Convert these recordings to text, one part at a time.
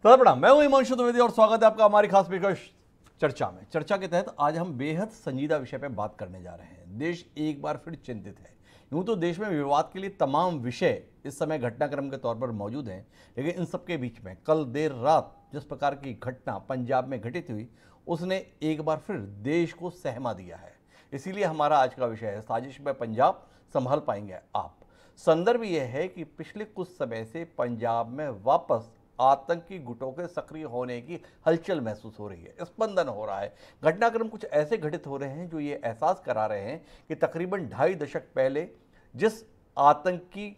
तो प्रणाम, मैं हूं हिमांशु द्विवेदी और स्वागत है आपका हमारी खास पेशकश चर्चा में। चर्चा के तहत आज हम बेहद संजीदा विषय पर बात करने जा रहे हैं। देश एक बार फिर चिंतित है। यूं तो देश में विवाद के लिए तमाम विषय इस समय घटनाक्रम के तौर पर मौजूद हैं, लेकिन इन सबके बीच में कल देर रात जिस प्रकार की घटना पंजाब में घटित हुई, उसने एक बार फिर देश को सहमा दिया है। इसीलिए हमारा आज का विषय है साजिश में पंजाब, संभल पाएंगे आप। संदर्भ यह है कि पिछले कुछ समय से पंजाब में वापस आतंकी गुटों के सक्रिय होने की हलचल महसूस हो रही है, स्पंदन हो रहा है। घटनाक्रम कुछ ऐसे घटित हो रहे हैं जो ये एहसास करा रहे हैं कि तकरीबन 2.5 दशक पहले जिस आतंकी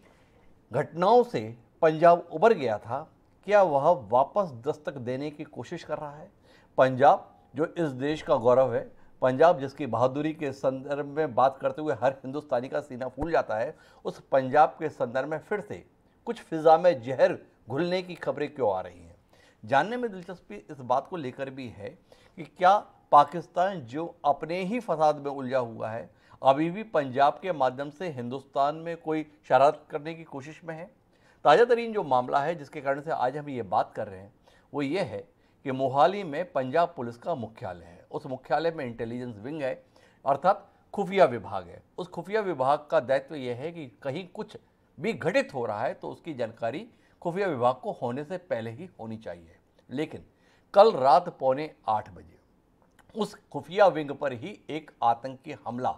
घटनाओं से पंजाब उबर गया था, क्या वह वापस दस्तक देने की कोशिश कर रहा है। पंजाब जो इस देश का गौरव है, पंजाब जिसकी बहादुरी के संदर्भ में बात करते हुए हर हिंदुस्तानी का सीना फूल जाता है, उस पंजाब के संदर्भ में फिर से कुछ फिजा में जहर घुलने की खबरें क्यों आ रही हैं। जानने में दिलचस्पी इस बात को लेकर भी है कि क्या पाकिस्तान जो अपने ही फसाद में उलझा हुआ है, अभी भी पंजाब के माध्यम से हिंदुस्तान में कोई शरारत करने की कोशिश में है। ताज़ा तरीन जो मामला है जिसके कारण से आज हम ये बात कर रहे हैं वो ये है कि मोहाली में पंजाब पुलिस का मुख्यालय है। उस मुख्यालय में इंटेलिजेंस विंग है, अर्थात खुफिया विभाग है। उस खुफिया विभाग का दायित्व यह है कि कहीं कुछ भी घटित हो रहा है तो उसकी जानकारी खुफिया विभाग को होने से पहले ही होनी चाहिए। लेकिन कल रात 7:45 बजे उस खुफिया विंग पर ही एक आतंकी हमला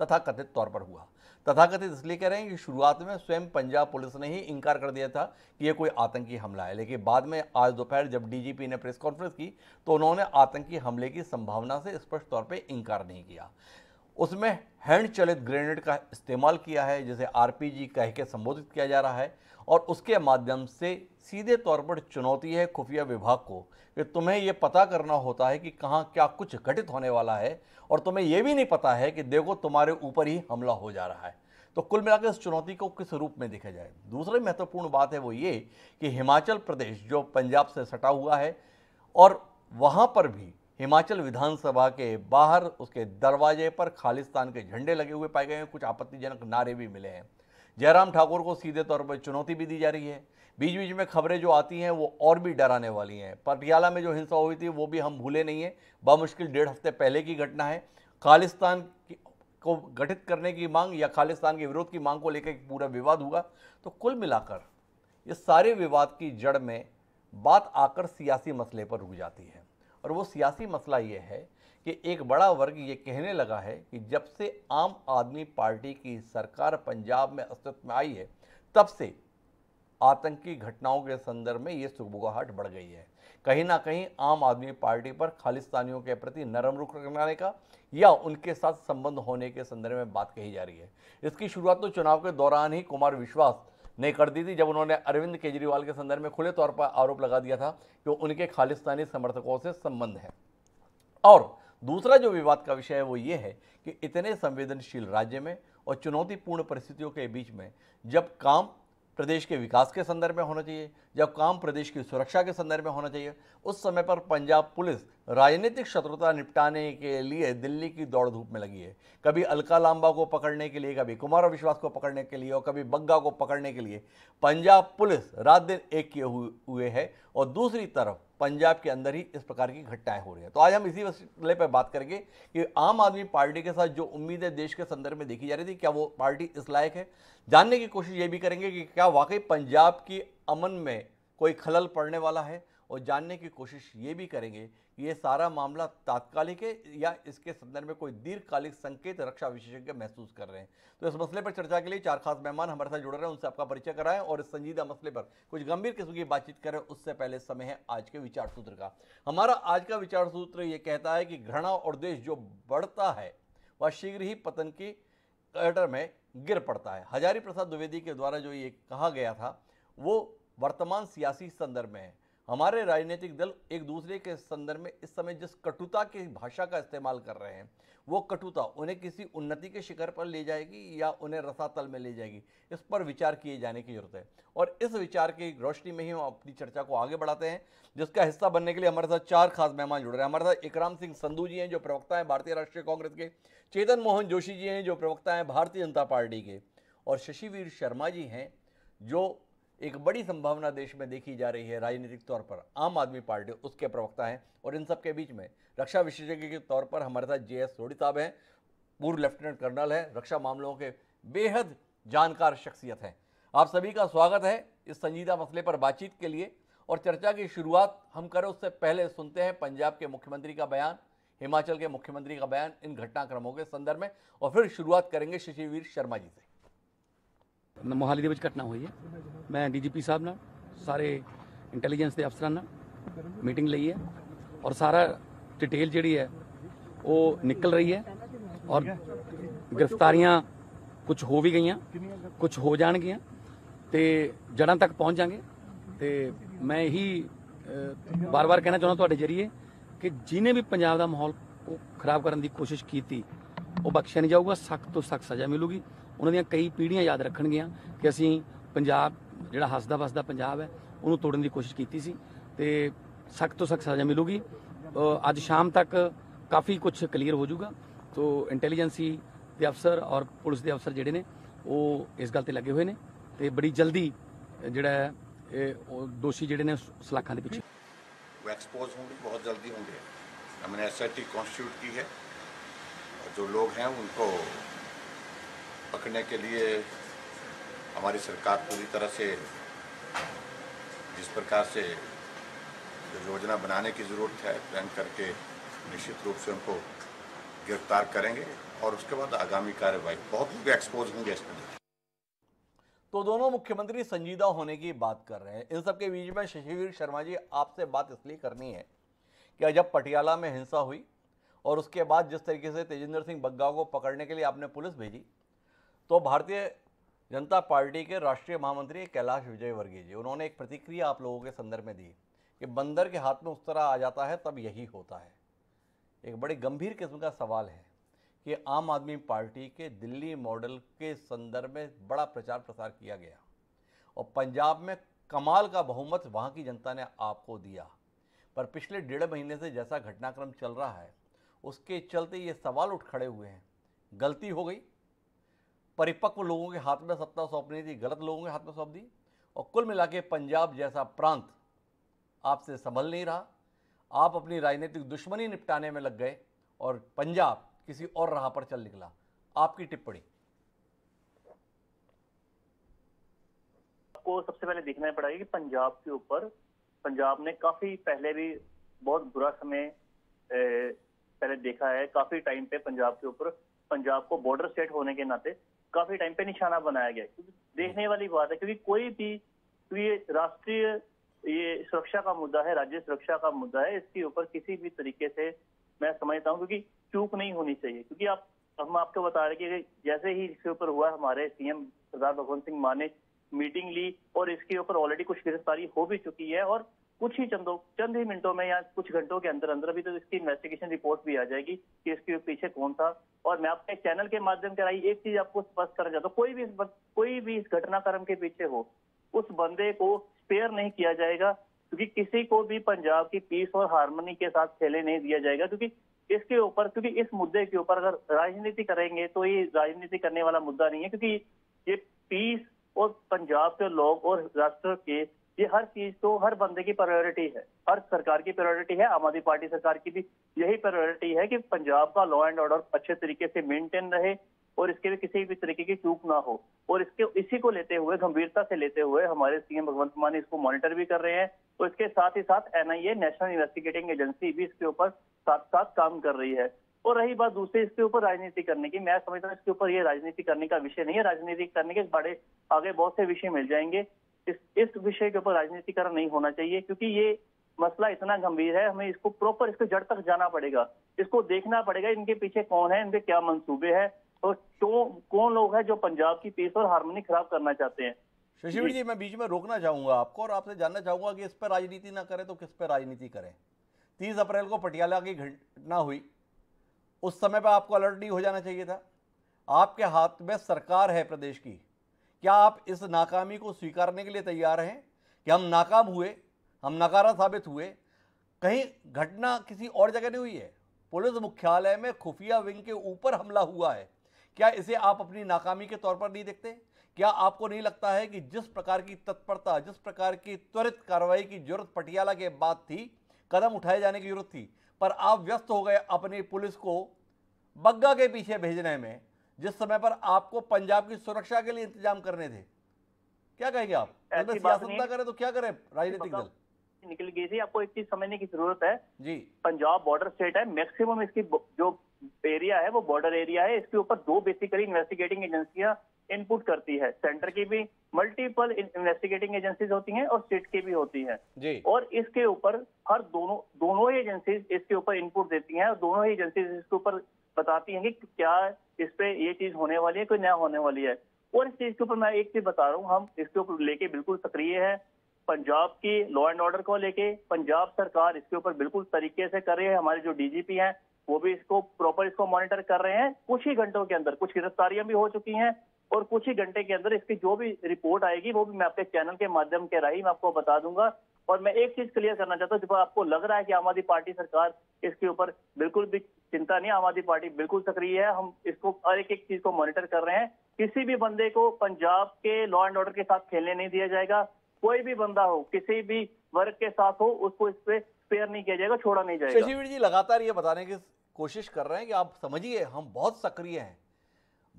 तथाकथित तौर पर हुआ। तथाकथित इसलिए कह रहे हैं कि शुरुआत में स्वयं पंजाब पुलिस ने ही इनकार कर दिया था कि यह कोई आतंकी हमला है, लेकिन बाद में आज दोपहर जब डीजीपी ने प्रेस कॉन्फ्रेंस की तो उन्होंने आतंकी हमले की संभावना से स्पष्ट तौर पर इनकार नहीं किया। उसमें हैंड चलित ग्रेनेड का इस्तेमाल किया है, जिसे आरपीजी कह के संबोधित किया जा रहा है, और उसके माध्यम से सीधे तौर पर चुनौती है खुफिया विभाग को कि तुम्हें यह पता करना होता है कि कहाँ क्या कुछ घटित होने वाला है, और तुम्हें यह भी नहीं पता है कि देखो तुम्हारे ऊपर ही हमला हो जा रहा है। तो कुल मिलाकर इस चुनौती को किस रूप में देखा जाए। दूसरी महत्वपूर्ण बात है वो ये कि हिमाचल प्रदेश जो पंजाब से सटा हुआ है, और वहाँ पर भी हिमाचल विधानसभा के बाहर उसके दरवाजे पर खालिस्तान के झंडे लगे हुए पाए गए हैं। कुछ आपत्तिजनक नारे भी मिले हैं। जयराम ठाकुर को सीधे तौर पर चुनौती भी दी जा रही है। बीच बीच में खबरें जो आती हैं वो और भी डराने वाली हैं। पटियाला में जो हिंसा हुई थी वो भी हम भूले नहीं हैं, बामुश्किल 1.5 हफ्ते पहले की घटना है। खालिस्तान को गठित करने की मांग या खालिस्तान के विरोध की मांग को लेकर पूरा विवाद हुआ। तो कुल मिलाकर इस सारे विवाद की जड़ में बात आकर सियासी मसले पर रुक जाती है, और वो सियासी मसला ये है कि एक बड़ा वर्ग ये कहने लगा है कि जब से आम आदमी पार्टी की सरकार पंजाब में अस्तित्व में आई है, तब से आतंकी घटनाओं के संदर्भ में ये सुगबुगाहट बढ़ गई है। कहीं ना कहीं आम आदमी पार्टी पर खालिस्तानियों के प्रति नरम रुख रखने का या उनके साथ संबंध होने के संदर्भ में बात कही जा रही है। इसकी शुरुआत तो चुनाव के दौरान ही कुमार विश्वास ने कर दी थी, जब उन्होंने अरविंद केजरीवाल के संदर्भ में खुले तौर पर आरोप लगा दिया था कि उनके खालिस्तानी समर्थकों से संबंध है। और दूसरा जो विवाद का विषय है वो ये है कि इतने संवेदनशील राज्य में और चुनौतीपूर्ण परिस्थितियों के बीच में जब काम प्रदेश के विकास के संदर्भ में होना चाहिए, जब काम प्रदेश की सुरक्षा के संदर्भ में होना चाहिए, उस समय पर पंजाब पुलिस राजनीतिक शत्रुता निपटाने के लिए दिल्ली की दौड़ धूप में लगी है। कभी अलका लांबा को पकड़ने के लिए, कभी कुमार विश्वास को पकड़ने के लिए, और कभी बग्गा को पकड़ने के लिए पंजाब पुलिस रात दिन एक किए हुए है, और दूसरी तरफ पंजाब के अंदर ही इस प्रकार की घटनाएं हो रही हैं। तो आज हम इसी मसले पर बात करेंगे कि आम आदमी पार्टी के साथ जो उम्मीदें देश के संदर्भ में देखी जा रही थी, क्या वो पार्टी इस लायक है। जानने की कोशिश ये भी करेंगे कि क्या वाकई पंजाब की अमन में कोई खलल पड़ने वाला है, और जानने की कोशिश ये भी करेंगे कि ये सारा मामला तात्कालिक है या इसके संदर्भ में कोई दीर्घकालिक संकेत रक्षा विशेषज्ञ महसूस कर रहे हैं। तो इस मसले पर चर्चा के लिए 4 खास मेहमान हमारे साथ जुड़ रहे हैं, उनसे आपका परिचय कराएं और इस संजीदा मसले पर कुछ गंभीर किस्म की बातचीत करें। उससे पहले समय है आज के विचार सूत्र का। हमारा आज का विचार सूत्र ये कहता है कि घृणा और द्वेष जो बढ़ता है वह शीघ्र ही पतन की कटर में गिर पड़ता है। हजारी प्रसाद द्विवेदी के द्वारा जो ये कहा गया था वो वर्तमान सियासी संदर्भ में है। हमारे राजनीतिक दल एक दूसरे के संदर्भ में इस समय जिस कटुता की भाषा का इस्तेमाल कर रहे हैं, वो कटुता उन्हें किसी उन्नति के शिखर पर ले जाएगी या उन्हें रसातल में ले जाएगी, इस पर विचार किए जाने की जरूरत है। और इस विचार की रोशनी में ही हम अपनी चर्चा को आगे बढ़ाते हैं, जिसका हिस्सा बनने के लिए हमारे साथ 4 खास मेहमान जुड़ रहे हैं। हमारे साथ इकराम सिंह संधू जी हैं जो प्रवक्ता हैं भारतीय राष्ट्रीय कांग्रेस के, चेतन मोहन जोशी जी हैं जो प्रवक्ता हैं भारतीय जनता पार्टी के, और शशिवीर शर्मा जी हैं जो एक बड़ी संभावना देश में देखी जा रही है राजनीतिक तौर पर। आम आदमी पार्टी उसके प्रवक्ता हैं और इन सब के बीच में रक्षा विशेषज्ञ के तौर पर हमारे साथ JS सोढ़ी साहब हैं, पूर्व लेफ्टिनेंट कर्नल है, रक्षा मामलों के बेहद जानकार शख्सियत हैं। आप सभी का स्वागत है इस संजीदा मसले पर बातचीत के लिए। और चर्चा की शुरुआत हम करें उससे पहले सुनते हैं पंजाब के मुख्यमंत्री का बयान, हिमाचल के मुख्यमंत्री का बयान इन घटनाक्रमों के संदर्भ में, और फिर शुरुआत करेंगे शशिवीर शर्मा जी से। मोहाली ਦੇ ਵਿੱਚ ਘਟਨਾ ਹੋਈ ਹੈ। ਮੈਂ DGP ਸਾਹਿਬ ਨਾਲ ਸਾਰੇ ਇੰਟੈਲੀਜੈਂਸ ਦੇ ਅਫਸਰਾਂ ਨਾਲ ਮੀਟਿੰਗ ਲਈ ਹੈ ਔਰ ਸਾਰਾ ਡਿਟੇਲ ਜਿਹੜੀ ਹੈ ਉਹ ਨਿਕਲ ਰਹੀ ਹੈ ਔਰ ਗ੍ਰਿਫਤਾਰੀਆਂ ਕੁਝ ਹੋ ਵੀ ਗਈਆਂ, ਕੁਝ ਹੋ ਜਾਣਗੀਆਂ ਤੇ ਜੜਾਂ ਤੱਕ ਪਹੁੰਚ ਜਾਣਗੇ। ਤੇ ਮੈਂ ਇਹੀ ਬਾਰ-ਬਾਰ ਕਹਿਣਾ ਚਾਹੁੰਦਾ ਤੁਹਾਡੇ ਜਰੀਏ ਕਿ ਜਿਹਨੇ ਵੀ ਪੰਜਾਬ ਦਾ ਮਾਹੌਲ ਖਰਾਬ ਕਰਨ ਦੀ ਕੋਸ਼ਿਸ਼ ਕੀਤੀ ਉਹ ਬਖਸ਼ਿਆ ਨਹੀਂ ਜਾਊਗਾ, ਸਖਤ ਤੋਂ ਸਖਤ ਸਜ਼ਾ ਮਿਲੂਗੀ। ਉਹਨਾਂ ਦੀਆਂ ਕਈ ਪੀੜ੍ਹੀਆਂ ਯਾਦ ਰੱਖਣਗੀਆਂ ਕਿ ਅਸੀਂ ਪੰਜਾਬ ਜਿਹੜਾ ਹੱਸਦਾ ਵਸਦਾ ਪੰਜਾਬ ਹੈ ਉਹਨੂੰ ਤੋੜਨ ਦੀ ਕੋਸ਼ਿਸ਼ ਕੀਤੀ ਸੀ ਤੇ ਸਖਤ ਤੋਂ ਸਖਤ ਸਜ਼ਾ ਮਿਲੂਗੀ। ਅੱਜ ਸ਼ਾਮ ਤੱਕ ਕਾਫੀ ਕੁਝ ਕਲੀਅਰ ਹੋ ਜਾਊਗਾ। ਤੋ ਇੰਟੈਲੀਜੈਂਸੀ ਦੇ ਅਫਸਰ ਔਰ ਪੁਲਿਸ ਦੇ ਅਫਸਰ ਜਿਹੜੇ ਨੇ ਉਹ ਇਸ ਗੱਲ ਤੇ ਲੱਗੇ ਹੋਏ ਨੇ ਤੇ ਬੜੀ ਜਲਦੀ ਜਿਹੜਾ ਉਹ ਦੋਸ਼ੀ ਜਿਹੜੇ ਨੇ ਸਲਾਖਾਂ ਦੇ ਪਿੱਛੇ वो एक्सपोज होंगे, बहुत जल्दी होंगे। हमने SIT कॉन्स्टिट्यूट की है और जो लोग हैं उनको पकड़ने के लिए हमारी सरकार पूरी तरह से जिस प्रकार से योजना बनाने की ज़रूरत है प्लान करके निश्चित रूप से उनको गिरफ्तार करेंगे और उसके बाद आगामी कार्रवाई बहुत लोग एक्सपोज होंगे इसमें। तो दोनों मुख्यमंत्री संजीदा होने की बात कर रहे हैं। इन सब के बीच में शशिवीर शर्मा जी आपसे बात इसलिए करनी है कि जब पटियाला में हिंसा हुई और उसके बाद जिस तरीके से तेजिंदर सिंह बग्गा को पकड़ने के लिए आपने पुलिस भेजी, तो भारतीय जनता पार्टी के राष्ट्रीय महामंत्री कैलाश विजयवर्गीय जी उन्होंने एक प्रतिक्रिया आप लोगों के संदर्भ में दी कि बंदर के हाथ में उस तरह आ जाता है तब यही होता है। एक बड़े गंभीर किस्म का सवाल है कि आम आदमी पार्टी के दिल्ली मॉडल के संदर्भ में बड़ा प्रचार प्रसार किया गया और पंजाब में कमाल का बहुमत वहाँ की जनता ने आपको दिया, पर पिछले 1.5 महीने से जैसा घटनाक्रम चल रहा है उसके चलते ये सवाल उठ खड़े हुए हैं, गलती हो गई, परिपक्व लोगों के हाथ में सत्ता सौंपनी थी, गलत लोगों के हाथ में सौंप दी, और कुल मिला के पंजाब जैसा प्रांत आपसे संभल नहीं रहा। आप अपनी राजनीतिक दुश्मनी निपटाने में लग गए और पंजाब किसी और राह पर चल निकला। आपकी टिप्पणी। आपको सबसे पहले देखना पड़ेगा कि पंजाब के ऊपर पंजाब ने काफी पहले भी बहुत बुरा समय पहले देखा है। काफी टाइम पे पंजाब के ऊपर, पंजाब को बॉर्डर स्टेट होने के नाते काफी टाइम पे निशाना बनाया गया। क्योंकि देखने वाली बात है, क्योंकि कोई भी ये राष्ट्रीय ये सुरक्षा का मुद्दा है, राज्य सुरक्षा का मुद्दा है, इसके ऊपर किसी भी तरीके से मैं समझता हूँ क्योंकि चूक नहीं होनी चाहिए। क्योंकि हम आपको बता रहे कि जैसे ही इसके ऊपर हुआ, हमारे CM सरदार भगवंत सिंह मान ने मीटिंग ली और इसके ऊपर ऑलरेडी कुछ गिरफ्तारी हो भी चुकी है और कुछ ही चंद ही मिनटों में या कुछ घंटों के अंदर अंदर अभी तो इसकी इन्वेस्टिगेशन रिपोर्ट भी आ जाएगी कि इसके पीछे कौन था। और मैं आपके चैनल के माध्यम से एक चीज आपको स्पष्ट करना चाहता हूँ, कोई भी इस घटनाक्रम के पीछे हो उस बंदे को स्पेयर नहीं किया जाएगा, क्योंकि किसी को भी पंजाब की पीस और हार्मनी के साथ खेले नहीं दिया जाएगा। क्योंकि इसके ऊपर, क्योंकि इस मुद्दे के ऊपर अगर राजनीति करेंगे तो ये राजनीति करने वाला मुद्दा नहीं है, क्योंकि ये पीस और पंजाब के लोग और राष्ट्र के ये हर चीज तो हर बंदे की प्रायोरिटी है, हर सरकार की प्रायोरिटी है। आम आदमी पार्टी सरकार की भी यही प्रायोरिटी है कि पंजाब का लॉ एंड ऑर्डर अच्छे तरीके से मेंटेन रहे और इसके भी किसी भी तरीके की चूक ना हो। और इसी को लेते हुए, गंभीरता से लेते हुए हमारे CM भगवंत मान इसको मॉनिटर भी कर रहे हैं। तो इसके साथ ही साथ NIA नेशनल इन्वेस्टिगेटिंग एजेंसी भी इसके ऊपर साथ साथ काम कर रही है। और रही बात दूसरी इसके ऊपर राजनीति करने की, मैं समझता हूँ इसके ऊपर ये राजनीति करने का विषय नहीं है। राजनीति करने के बड़े आगे बहुत से विषय मिल जाएंगे। इस विषय के ऊपर राजनीतिकरण नहीं होना चाहिए, क्योंकि ये मसला इतना गंभीर है। हमें इसको प्रॉपर इसके जड़ तक जाना पड़ेगा, इसको देखना पड़ेगा इनके पीछे कौन है, इनके क्या मंसूबे हैं और कौन लोग हैं जो पंजाब की पीस और हार्मनी खराब करना चाहते हैं। शशिवीर जी, मैं बीच में रोकना चाहूंगा आपको और आपसे जानना चाहूंगा कि इस पर राजनीति ना करें तो किस पर राजनीति करें। 30 अप्रैल को पटियाला की घटना हुई, उस समय पर आपको अलर्ट नहीं हो जाना चाहिए था? आपके हाथ में सरकार है प्रदेश की, क्या आप इस नाकामी को स्वीकारने के लिए तैयार हैं कि हम नाकाम हुए, हम नकारा साबित हुए? कहीं घटना किसी और जगह नहीं हुई है, पुलिस मुख्यालय में खुफिया विंग के ऊपर हमला हुआ है। क्या इसे आप अपनी नाकामी के तौर पर नहीं देखते? क्या आपको नहीं लगता है कि जिस प्रकार की तत्परता, जिस प्रकार की त्वरित कार्रवाई की जरूरत पटियाला के बाद थी, कदम उठाए जाने की जरूरत थी, पर आप व्यस्त हो गए अपनी पुलिस को बग्गा के पीछे भेजने में, जिस समय पर आपको पंजाब की सुरक्षा के लिए इंतजाम करने थे? क्या कहेंगे आप? ऐसी इसमें बात सियासत नहीं ना है। करें तो क्या करें राजनीतिक दल? निकल गई थी। आपको एक चीज समझने की जरूरत है, जी पंजाब बॉर्डर स्टेट है, मैक्सिमम इसकी जो एरिया है वो बॉर्डर एरिया है। इसके ऊपर दो बेसिकली इन्वेस्टिगेटिंग एजेंसियां इनपुट करती है। सेंटर की भी मल्टीपल इन्वेस्टिगेटिंग एजेंसीज होती हैं और स्टेट की भी होती हैं। जी और इसके ऊपर हर दोनों ही एजेंसीज इसके ऊपर इनपुट देती हैं और दोनों ही एजेंसीज इसके ऊपर बताती हैं कि क्या इस पे ये चीज होने वाली है, कोई नया होने वाली है। और इस चीज के ऊपर मैं एक चीज बता रहा हूँ, हम इसके ऊपर लेके बिल्कुल सक्रिय है। पंजाब की लॉ एंड ऑर्डर को लेके पंजाब सरकार इसके ऊपर बिल्कुल तरीके से कर रही है। हमारे जो डीजीपी हैं वो भी इसको प्रॉपर इसको मॉनिटर कर रहे हैं। कुछ ही घंटों के अंदर कुछ गिरफ्तारियां भी हो चुकी हैं और कुछ ही घंटे के अंदर इसकी जो भी रिपोर्ट आएगी वो भी मैं आपके चैनल के माध्यम के राही मैं आपको बता दूंगा। और मैं एक चीज क्लियर करना चाहता हूँ, जब आपको लग रहा है कि आम आदमी पार्टी सरकार इसके ऊपर बिल्कुल भी चिंता नहीं, आम आदमी पार्टी बिल्कुल सक्रिय है। हम इसको हर एक चीज को मॉनिटर कर रहे हैं। किसी भी बंदे को पंजाब के लॉ एंड ऑर्डर के साथ खेलने नहीं दिया जाएगा। कोई भी बंदा हो, किसी भी वर्ग के साथ हो, उसको इस पे स्पेयर नहीं किया जाएगा, छोड़ा नहीं जाएगा। शशिवीर जी लगातार ये बताने की कोशिश कर रहे हैं कि आप समझिए हम बहुत सक्रिय हैं,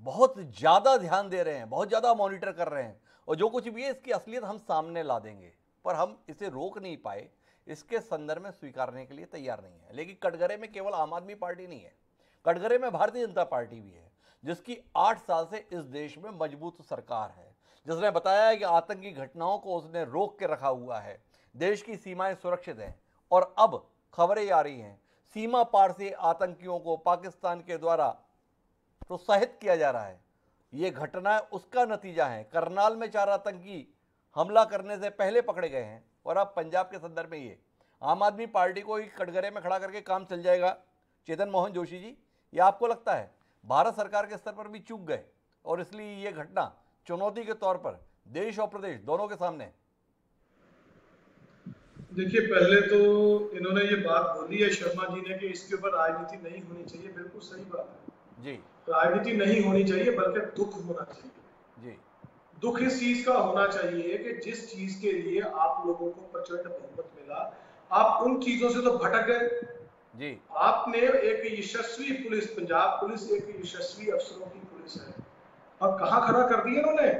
बहुत ज्यादा ध्यान दे रहे हैं, बहुत ज्यादा मॉनिटर कर रहे हैं, और जो कुछ भी है इसकी असलियत हम सामने ला देंगे, पर हम इसे रोक नहीं पाए, इसके संदर्भ में स्वीकारने के लिए तैयार नहीं है। लेकिन कटघरे में केवल आम आदमी पार्टी नहीं है, कटघरे में भारतीय जनता पार्टी भी है, जिसकी 8 साल से इस देश में मजबूत सरकार है, जिसने बताया है कि आतंकी घटनाओं को उसने रोक के रखा हुआ है, देश की सीमाएं सुरक्षित हैं। और अब खबरें आ रही हैं सीमा पार से आतंकियों को पाकिस्तान के द्वारा प्रोत्साहित किया जा रहा है। ये घटना उसका नतीजा है। करनाल में 4 आतंकी हमला करने से पहले पकड़े गए हैं, और अब पंजाब के संदर्भ में ये आम आदमी पार्टी को ही कटघरे में खड़ा करके काम चल जाएगा। चेतन मोहन जोशी जी, ये आपको लगता है भारत सरकार के स्तर पर भी चूक गए और इसलिए ये घटना चुनौती के तौर पर देश और प्रदेश दोनों के सामने? देखिए, पहले तो इन्होंने ये बात बोली है शर्मा जी ने कि इसके ऊपर राजनीति नहीं होनी चाहिए। बिल्कुल सही बात है जी, राजनीति नहीं होनी चाहिए, बल्कि दुख होना चाहिए। जी दुख इस चीज का होना चाहिए कि जिस चीज के लिए आप लोगों को प्रचंड बहुमत मिला, आप उन चीजों से तो भटक गए। जी आपने एक यशस्वी पुलिस, पंजाब पुलिस एक यशस्वी अफसरों की पुलिस है, और कहाँ खड़ा कर दिया इन्होंने?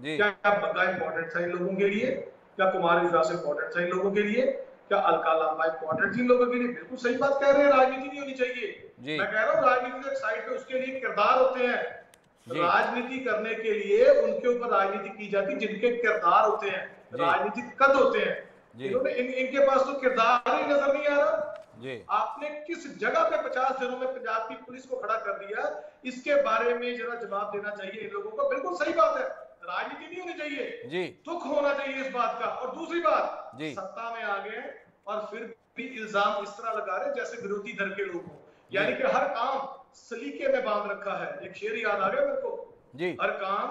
जी क्या बग्गा इंपॉर्टेंट था इन लोगों के लिए? क्या कुमार विश्वास इंपॉर्टेंट था इन लोगों के लिए? क्या अलका लांबा इंपॉर्टेंट थी इन लोगों के लिए? बिल्कुल सही बात कह रहे हैं, राजनीति नहीं होनी चाहिए। मैं कह रहा हूँ राजनीति एक साइड पे, उसके लिए किरदार होते हैं। राजनीति करने के लिए उनके ऊपर राजनीति की जाती जिनके किरदार होते हैं, राजनीतिक कद होते हैं। इन्होंने इनके पास तो किरदार ही नजर नहीं आ रहा। आपने किस जगह पे 50 दिनों में पंजाब की पुलिस को खड़ा कर दिया, इसके बारे में जरा जवाब देना चाहिए इन लोगों को। बिल्कुल सही बात है, राजनीति नहीं होनी चाहिए, दुख होना चाहिए इस बात का। और दूसरी बात, सत्ता में आ गए और फिर भी इल्जाम इस तरह लगा रहे जैसे विरोधी दल के लोग हो, यानी कि हर काम सलीके में बांध रखा है। एक शेर याद आ गया मेरे को, हर काम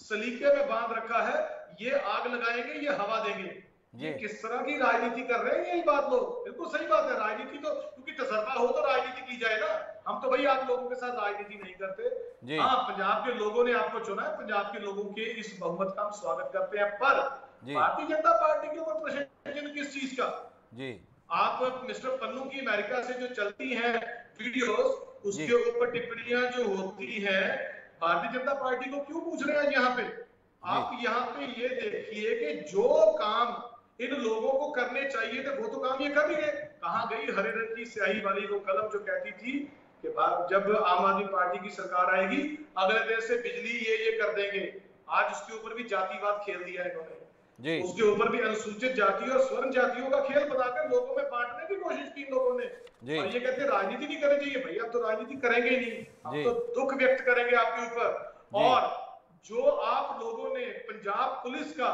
सलीके में बांध रखा है, ये आग लगाएंगे, ये हवा देंगे। ये किस तरह की राजनीति कर रहे हैं यही बात लोग? बिल्कुल सही बात है, राजनीति तो क्योंकि तजर्बा हो तो राजनीति की जाए ना। हम तो भाई आप लोगों के साथ राजनीति नहीं करते। हाँ, पंजाब के लोगों ने आपको चुना है, पंजाब के लोगों के इस बहुमत का हम स्वागत करते हैं, पर भारतीय जनता पार्टी के ऊपर प्रश्न किस चीज का? आप मिस्टर पन्नू की अमेरिका से जो चलती हैं वीडियोस, उसके ऊपर टिप्पणियां जो होती हैं, भारतीय जनता पार्टी को क्यों पूछ रहे हैं यहाँ पे? आप यहाँ पे ये देखिए कि जो काम इन लोगों को करने चाहिए थे वो तो काम ये कर ही गए। कहाँ गई हरे रंग की स्याही वाली वो कलम जो कहती थी कि जब आम आदमी पार्टी की सरकार आएगी अगले दिन से बिजली ये कर देंगे। आज उसके ऊपर भी जातिवाद खेल दिया इन्होंने, उसके ऊपर भी अनुसूचित जाति और स्वर्ण जातियों का खेल बनाकर लोगों में बांटने की कोशिश की इन लोगों ने। और ये कहते हैं राजनीति नहीं करनी चाहिए। भैया अब तो राजनीति करेंगे ही नहीं, हम तो दुख व्यक्त करेंगे आपके ऊपर। और जो आप लोगों ने पंजाब पुलिस का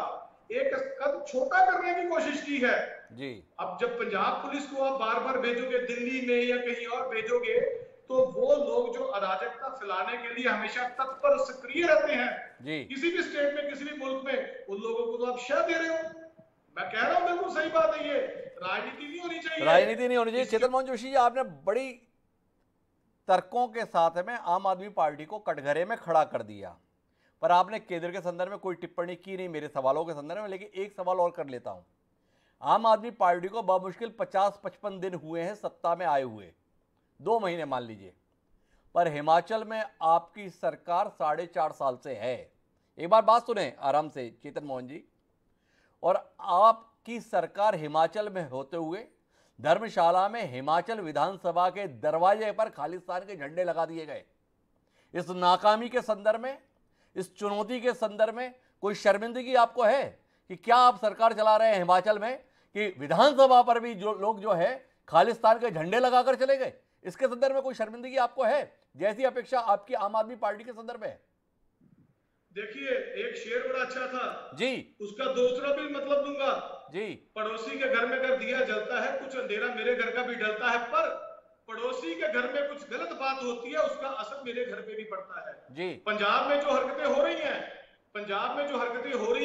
एक कद छोटा करने की कोशिश की है, अब जब पंजाब पुलिस को आप बार बार भेजोगे दिल्ली में या कहीं और भेजोगे, तो वो लोग जो अराजकता फैलाने के लिए हमेशा तत्पर सक्रिय रहते हैं किसी भी स्टेट में, किसी भी मुल्क में, उन लोगों को तो आप शह दे रहे हो। मैं कह रहा हूं बिल्कुल सही बात है, ये राजनीति नहीं होनी चाहिए, राजनीति नहीं होनी चाहिए। चेतन मोहन जोशी जी, आपने बड़ी तर्कों के साथ में आम आदमी पार्टी को कटघरे में खड़ा कर दिया। पर आपने केंद्र के संदर्भ में कोई टिप्पणी की नहीं मेरे सवालों के संदर्भ में, लेकिन एक सवाल और कर लेता हूं। आम आदमी पार्टी को बमुश्किल 50-55 दिन हुए हैं सत्ता में आए हुए, 2 महीने मान लीजिए, पर हिमाचल में आपकी सरकार 4.5 साल से है। एक बार बात सुने आराम से चेतन मोहन जी। और आपकी सरकार हिमाचल में होते हुए धर्मशाला में हिमाचल विधानसभा के दरवाजे पर खालिस्तान के झंडे लगा दिए गए। इस नाकामी के संदर्भ में, इस चुनौती के संदर्भ में कोई शर्मिंदगी आपको है कि क्या आप सरकार चला रहे हैं हिमाचल में कि विधानसभा पर भी जो लोग जो है खालिस्तान के झंडे लगाकर चले गए? इसके संदर्भ में कोई शर्मिंदगी आपको है, जैसी अपेक्षा आपकी आम आदमी पार्टी के संदर्भ में है? देखिए, एक शेर बड़ा अच्छा था जी, उसका दूसरा भी मतलब दूंगा जी। पड़ोसी के घर में अगर दिया जलता है, कुछ अंधेरा मेरे घर का भी डलता है, पर पड़ोसी के घर में कुछ गलत बात होती है, उसका असर मेरे घर पे भी पड़ता है। जी। पंजाब में जो हरकतें हो रही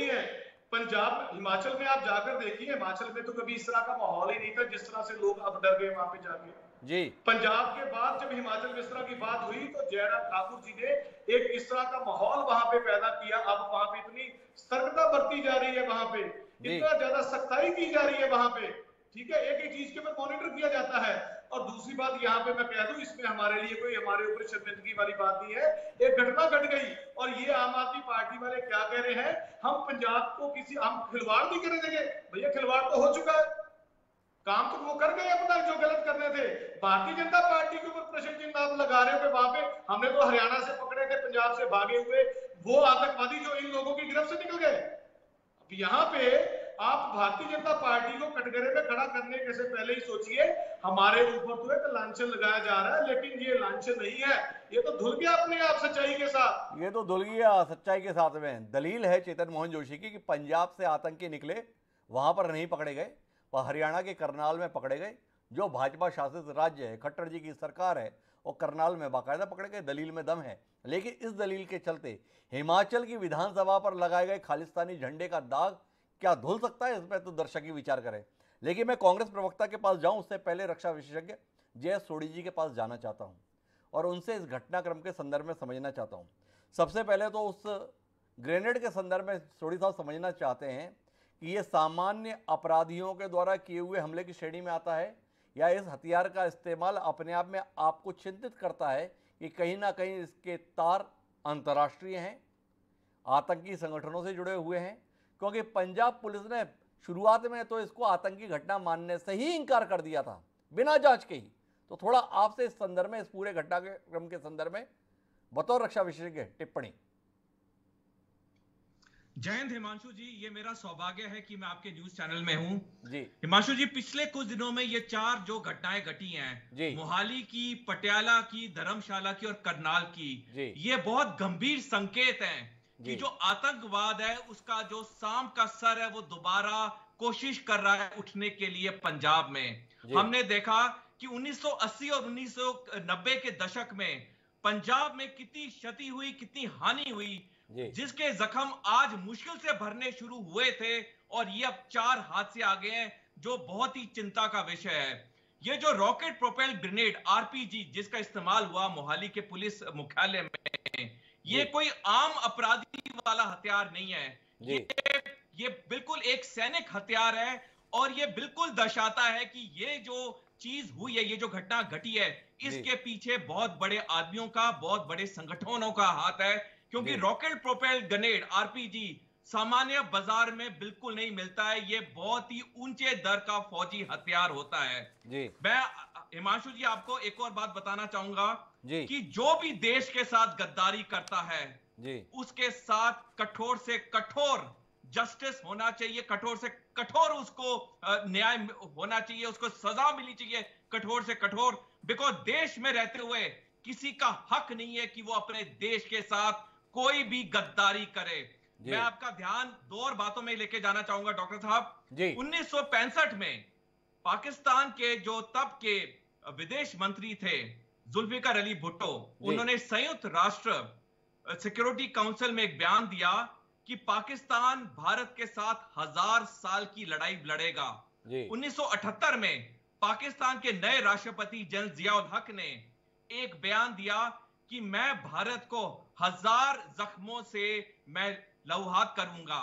हैं, पंजाब हिमाचल में आप जाकर देखिए, हिमाचल में तो कभी इस तरह का माहौल ही नहीं था जिस तरह से लोग अब डर गए वहां पे जाके। जी। पंजाब के बाद जब हिमाचल में इस तरह की बात हुई तो जयराम ठाकुर जी ने एक इस तरह का माहौल वहां पे पैदा किया। अब वहां पे इतनी सतर्कता बरती जा रही है, वहां पे इतना ज्यादा सख्ताई की जा रही है वहां पे, ठीक है, एक एक चीज के ऊपर मॉनिटर किया जाता है। और दूसरी बात यहाँ पे मैं कह दूं, इसमें हमारे लिए कोई हमारे ऊपर शर्मिंदगी वाली बात नहीं है। एक घटना घट गई और ये आम आदमी पार्टी वाले क्या कह रहे हैं, हम पंजाब को हम खिलवाड़ नहीं करने देंगे। भैया खिलवाड़ तो हो चुका है, काम तो वो कर गए अपना जो गलत करने थे। भारतीय जनता पार्टी के ऊपर प्रश्न चिन्ह आप लगा रहे हो कि वहां पे हमने तो हरियाणा से पकड़े थे, पंजाब से भागे हुए वो आतंकवादी जो इन लोगों की गिरफ्त से निकल गए। अब यहाँ पे आप भारतीय जनता पार्टी को कटघरे में खड़ा करने के से पहले ही सोचिए, हमारे ऊपर तो एक लांछन लगाया जा रहा है, लेकिन ये लांछन नहीं है, ये तो धुल गया अपने आप सच्चाई के साथ। ये तो धुल गया सच्चाई के साथ में। दलील है चेतन मोहन जोशी की कि पंजाब से आतंकी निकले, वहां पर नहीं पकड़े गए, वह हरियाणा के करनाल में पकड़े गए, जो भाजपा शासित राज्य है, खट्टर जी की सरकार है, और करनाल में बाकायदा पकड़े गए। दलील में दम है। लेकिन इस दलील के चलते हिमाचल की विधानसभा पर लगाए गए खालिस्तानी झंडे का दाग क्या धुल सकता है, इसमें तो दर्शक ही विचार करें। लेकिन मैं कांग्रेस प्रवक्ता के पास जाऊं उससे पहले रक्षा विशेषज्ञ जय सोढ़ी जी के पास जाना चाहता हूं और उनसे इस घटनाक्रम के संदर्भ में समझना चाहता हूं। सबसे पहले तो उस ग्रेनेड के संदर्भ में सोढ़ी साहब समझना चाहते हैं कि ये सामान्य अपराधियों के द्वारा किए हुए हमले की श्रेणी में आता है, या इस हथियार का इस्तेमाल अपने आप में आपको चिंतित करता है कि कहीं ना कहीं इसके तार अंतर्राष्ट्रीय हैं, आतंकी संगठनों से जुड़े हुए हैं? क्योंकि पंजाब पुलिस ने शुरुआत में तो इसको आतंकी घटना मानने से ही इनकार कर दिया था, बिना जांच के ही। तो थोड़ा आपसे इस संदर्भ में, इस पूरे घटनाक्रम के संदर्भ में बतौर रक्षा विशेषज्ञ टिप्पणी। जय हिंद हिमांशु जी, ये मेरा सौभाग्य है कि मैं आपके न्यूज चैनल में हूं जी। हिमांशु जी, पिछले कुछ दिनों में ये 4 जो घटनाएं घटी हैं, मोहाली की, पटियाला की, धर्मशाला की और करनाल की, ये बहुत गंभीर संकेत हैं कि जो आतंकवाद है उसका जो सांप का सर है वो दोबारा कोशिश कर रहा है उठने के लिए पंजाब में। हमने देखा कि 1980 और 1990 के दशक में पंजाब में कितनी क्षति हुई, कितनी हानि हुई, जिसके जख्म आज मुश्किल से भरने शुरू हुए थे, और ये अब 4 हादसे आ गए हैं जो बहुत ही चिंता का विषय है। ये जो रॉकेट प्रोपेल ग्रेनेड आरपीजी जिसका इस्तेमाल हुआ मोहाली के पुलिस मुख्यालय में, ये कोई आम अपराधी वाला हथियार नहीं है, ये बिल्कुल एक सैनिक हथियार है, और ये बिल्कुल दर्शाता है कि ये जो चीज हुई है, ये जो घटना घटी है, इसके पीछे बहुत बड़े आदमियों का, बहुत बड़े संगठनों का हाथ है। क्योंकि रॉकेट प्रोपेल ग्रेनेड आरपीजी सामान्य बाजार में बिल्कुल नहीं मिलता है, ये बहुत ही ऊंचे दर का फौजी हथियार होता है। मैं हिमांशु जी आपको एक और बात बताना चाहूंगा कि जो भी देश के साथ गद्दारी करता है उसके साथ कठोर से कठोर जस्टिस होना चाहिए, कठोर से कठोर उसको न्याय होना चाहिए, उसको सजा मिलनी चाहिए कठोर से कठोर। बिकॉज देश में रहते हुए किसी का हक नहीं है कि वो अपने देश के साथ कोई भी गद्दारी करे। मैं आपका ध्यान 2 और बातों में लेके जाना चाहूंगा डॉक्टर साहब। 1965 में पाकिस्तान के जो तब के विदेश मंत्री थे जुल्फिकार अली भुट्टो, उन्होंने संयुक्त राष्ट्र सिक्योरिटी काउंसिल में एक बयान दिया कि पाकिस्तान भारत के साथ 1000 साल की लड़ाई लड़ेगा। 1978 में पाकिस्तान के नए राष्ट्रपति जनरल जिया उल हक ने एक बयान दिया कि मैं भारत को 1000 जख्मों से मैं लहूहात करूंगा।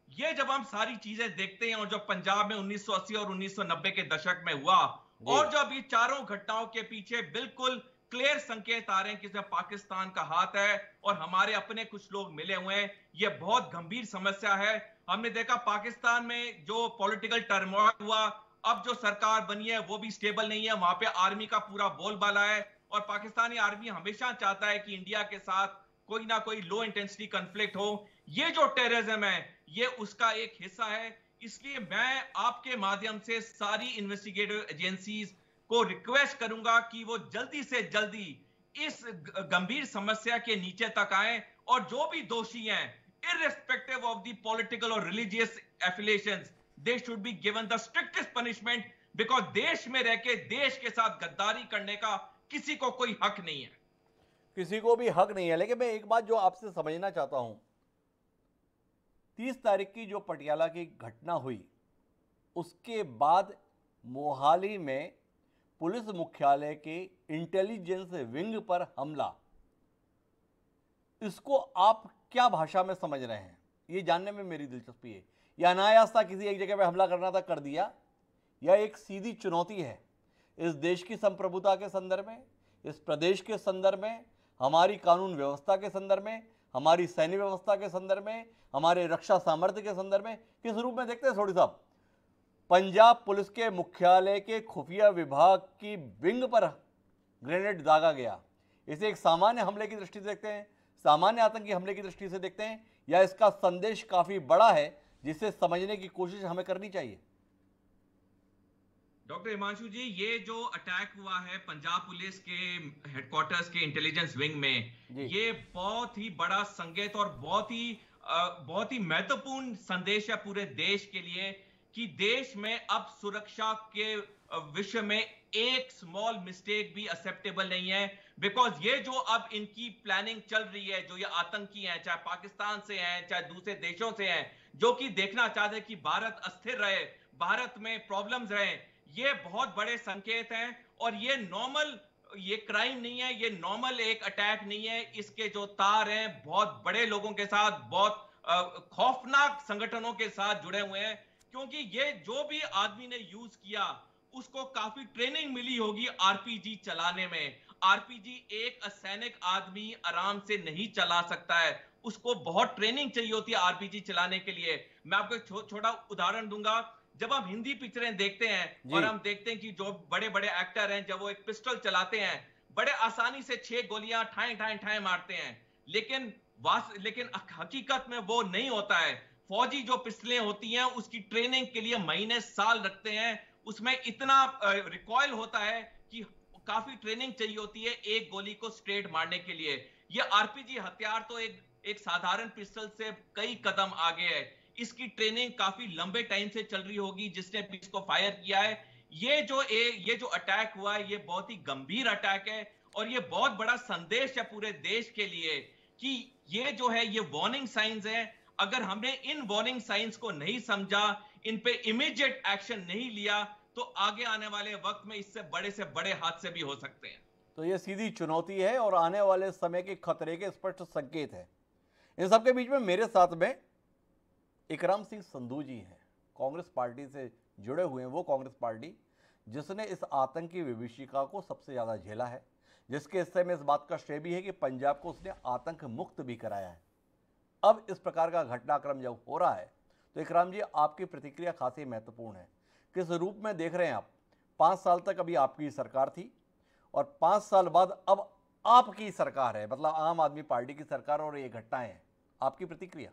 ये जब हम सारी चीजें देखते हैं और जो पंजाब में 1980 और 1990 के दशक में हुआ और जो अभी चारों घटनाओं के पीछे बिल्कुल क्लियर संकेत आ रहे हैं कि इसमें पाकिस्तान का हाथ है और हमारे अपने कुछ लोग मिले हुए हैं, ये बहुत गंभीर समस्या है। हमने देखा पाकिस्तान में जो पॉलिटिकल टर्मोइल हुआ, अब जो सरकार बनी है वो भी स्टेबल नहीं है, वहां पे आर्मी का पूरा बोलबाला है और पाकिस्तानी आर्मी हमेशा चाहता है कि इंडिया के साथ कोई ना कोई लो इंटेंसिटी कॉन्फ्लिक्ट हो। ये जो टेररिज्म है ये उसका एक हिस्सा है। इसलिए मैं आपके माध्यम से सारी इन्वेस्टिगेटिव एजेंसीज को रिक्वेस्ट करूंगा कि वो जल्दी से जल्दी इस गंभीर समस्या के नीचे तक आए और जो भी दोषी हैं, irrespective of the political or religious affiliations, they should be given the strictest punishment because देश में रह के देश के साथ गद्दारी करने का किसी को कोई हक नहीं है, किसी को भी हक नहीं है। लेकिन मैं एक बात जो आपसे समझना चाहता हूं, 30 तारीख की जो पटियाला की घटना हुई उसके बाद मोहाली में पुलिस मुख्यालय के इंटेलिजेंस विंग पर हमला, इसको आप क्या भाषा में समझ रहे हैं? ये जानने में मेरी दिलचस्पी है। या अनायास था किसी एक जगह पे हमला करना था, कर दिया, या एक सीधी चुनौती है इस देश की संप्रभुता के संदर्भ में, इस प्रदेश के संदर्भ में, हमारी कानून व्यवस्था के संदर्भ में, हमारी सैन्य व्यवस्था के संदर्भ में, हमारे रक्षा सामर्थ्य के संदर्भ में? किस रूप में देखते हैं सोढ़ी साहब? पंजाब पुलिस के मुख्यालय के खुफिया विभाग की विंग पर ग्रेनेड दागा गया, इसे एक सामान्य हमले की दृष्टि से देखते हैं, सामान्य आतंकी हमले की दृष्टि से देखते हैं, या इसका संदेश काफी बड़ा है जिसे समझने की कोशिश हमें करनी चाहिए? डॉक्टर हिमांशु जी, ये जो अटैक हुआ है पंजाब पुलिस के हेडक्वार्टर्स के इंटेलिजेंस विंग में, ये बहुत ही बड़ा संकेत और बहुत ही महत्वपूर्ण संदेश है पूरे देश के लिए कि देश में अब सुरक्षा के विषय में एक स्मॉल मिस्टेक भी एक्सेप्टेबल नहीं है। बिकॉज ये जो अब इनकी प्लानिंग चल रही है, जो ये आतंकी हैं, चाहे पाकिस्तान से हैं चाहे दूसरे देशों से हैं, जो कि देखना चाहते हैं कि भारत अस्थिर रहे, भारत में प्रॉब्लम्स रहे, ये बहुत बड़े संकेत हैं। और ये नॉर्मल, ये क्राइम नहीं है, ये नॉर्मल एक अटैक नहीं है, इसके जो तार हैं बहुत बड़े लोगों के साथ, बहुत खौफनाक संगठनों के साथ जुड़े हुए हैं। क्योंकि ये जो भी आदमी ने यूज किया उसको काफी ट्रेनिंग मिली होगी आरपीजी चलाने में। आरपीजी एक असैनिक आदमी आराम से नहीं चला सकता है, उसको बहुत ट्रेनिंग चाहिए होती है आरपीजी चलाने के लिए। मैं आपको एक छोटा उदाहरण दूंगा। जब हम हिंदी पिक्चरें देखते हैं और हम देखते हैं कि जो बड़े बड़े एक्टर हैं, जब वो एक पिस्टल चलाते हैं बड़े आसानी से 6 गोलियां ठाए ठाए ठाए मारते हैं, लेकिन हकीकत में वो नहीं होता है। फौजी जो पिस्टलें होती हैं उसकी ट्रेनिंग के लिए महीने साल रखते हैं, उसमें इतना रिकॉइल होता है कि काफी ट्रेनिंग चाहिए होती है एक गोली को स्ट्रेट मारने के लिए। ये आरपीजी हथियार तो एक साधारण पिस्टल से कई कदम आगे है, इसकी ट्रेनिंग काफी लंबे टाइम से चल रही होगी जिसने भी इसको फायर किया है। ये जो अटैक हुआ है ये बहुत ही गंभीर अटैक है और ये बहुत बड़ा संदेश है पूरे देश के लिए कि ये जो है ये वार्निंग साइंस है। अगर हमने इन वार्निंग साइंस को नहीं समझा, इन पे इमीडिएट एक्शन नहीं लिया, तो आगे आने वाले वक्त में इससे बड़े हादसे भी हो सकते हैं। तो ये सीधी चुनौती है और आने वाले समय के खतरे के स्पष्ट संकेत है। इन सबके बीच में मेरे साथ में इकराम सिंह संधू जी हैं, कांग्रेस पार्टी से जुड़े हुए हैं। वो कांग्रेस पार्टी जिसने इस आतंकी विभीषिका को सबसे ज़्यादा झेला है, जिसके हिस्से में इस बात का श्रेय भी है कि पंजाब को उसने आतंक मुक्त भी कराया है। अब इस प्रकार का घटनाक्रम जब हो रहा है तो इकराम जी, आपकी प्रतिक्रिया खासी महत्वपूर्ण है। किस रूप में देख रहे हैं आप? 5 साल तक अभी आपकी सरकार थी और 5 साल बाद अब आपकी सरकार है, मतलब आम आदमी पार्टी की सरकार, और ये घटनाएं हैं, आपकी प्रतिक्रिया?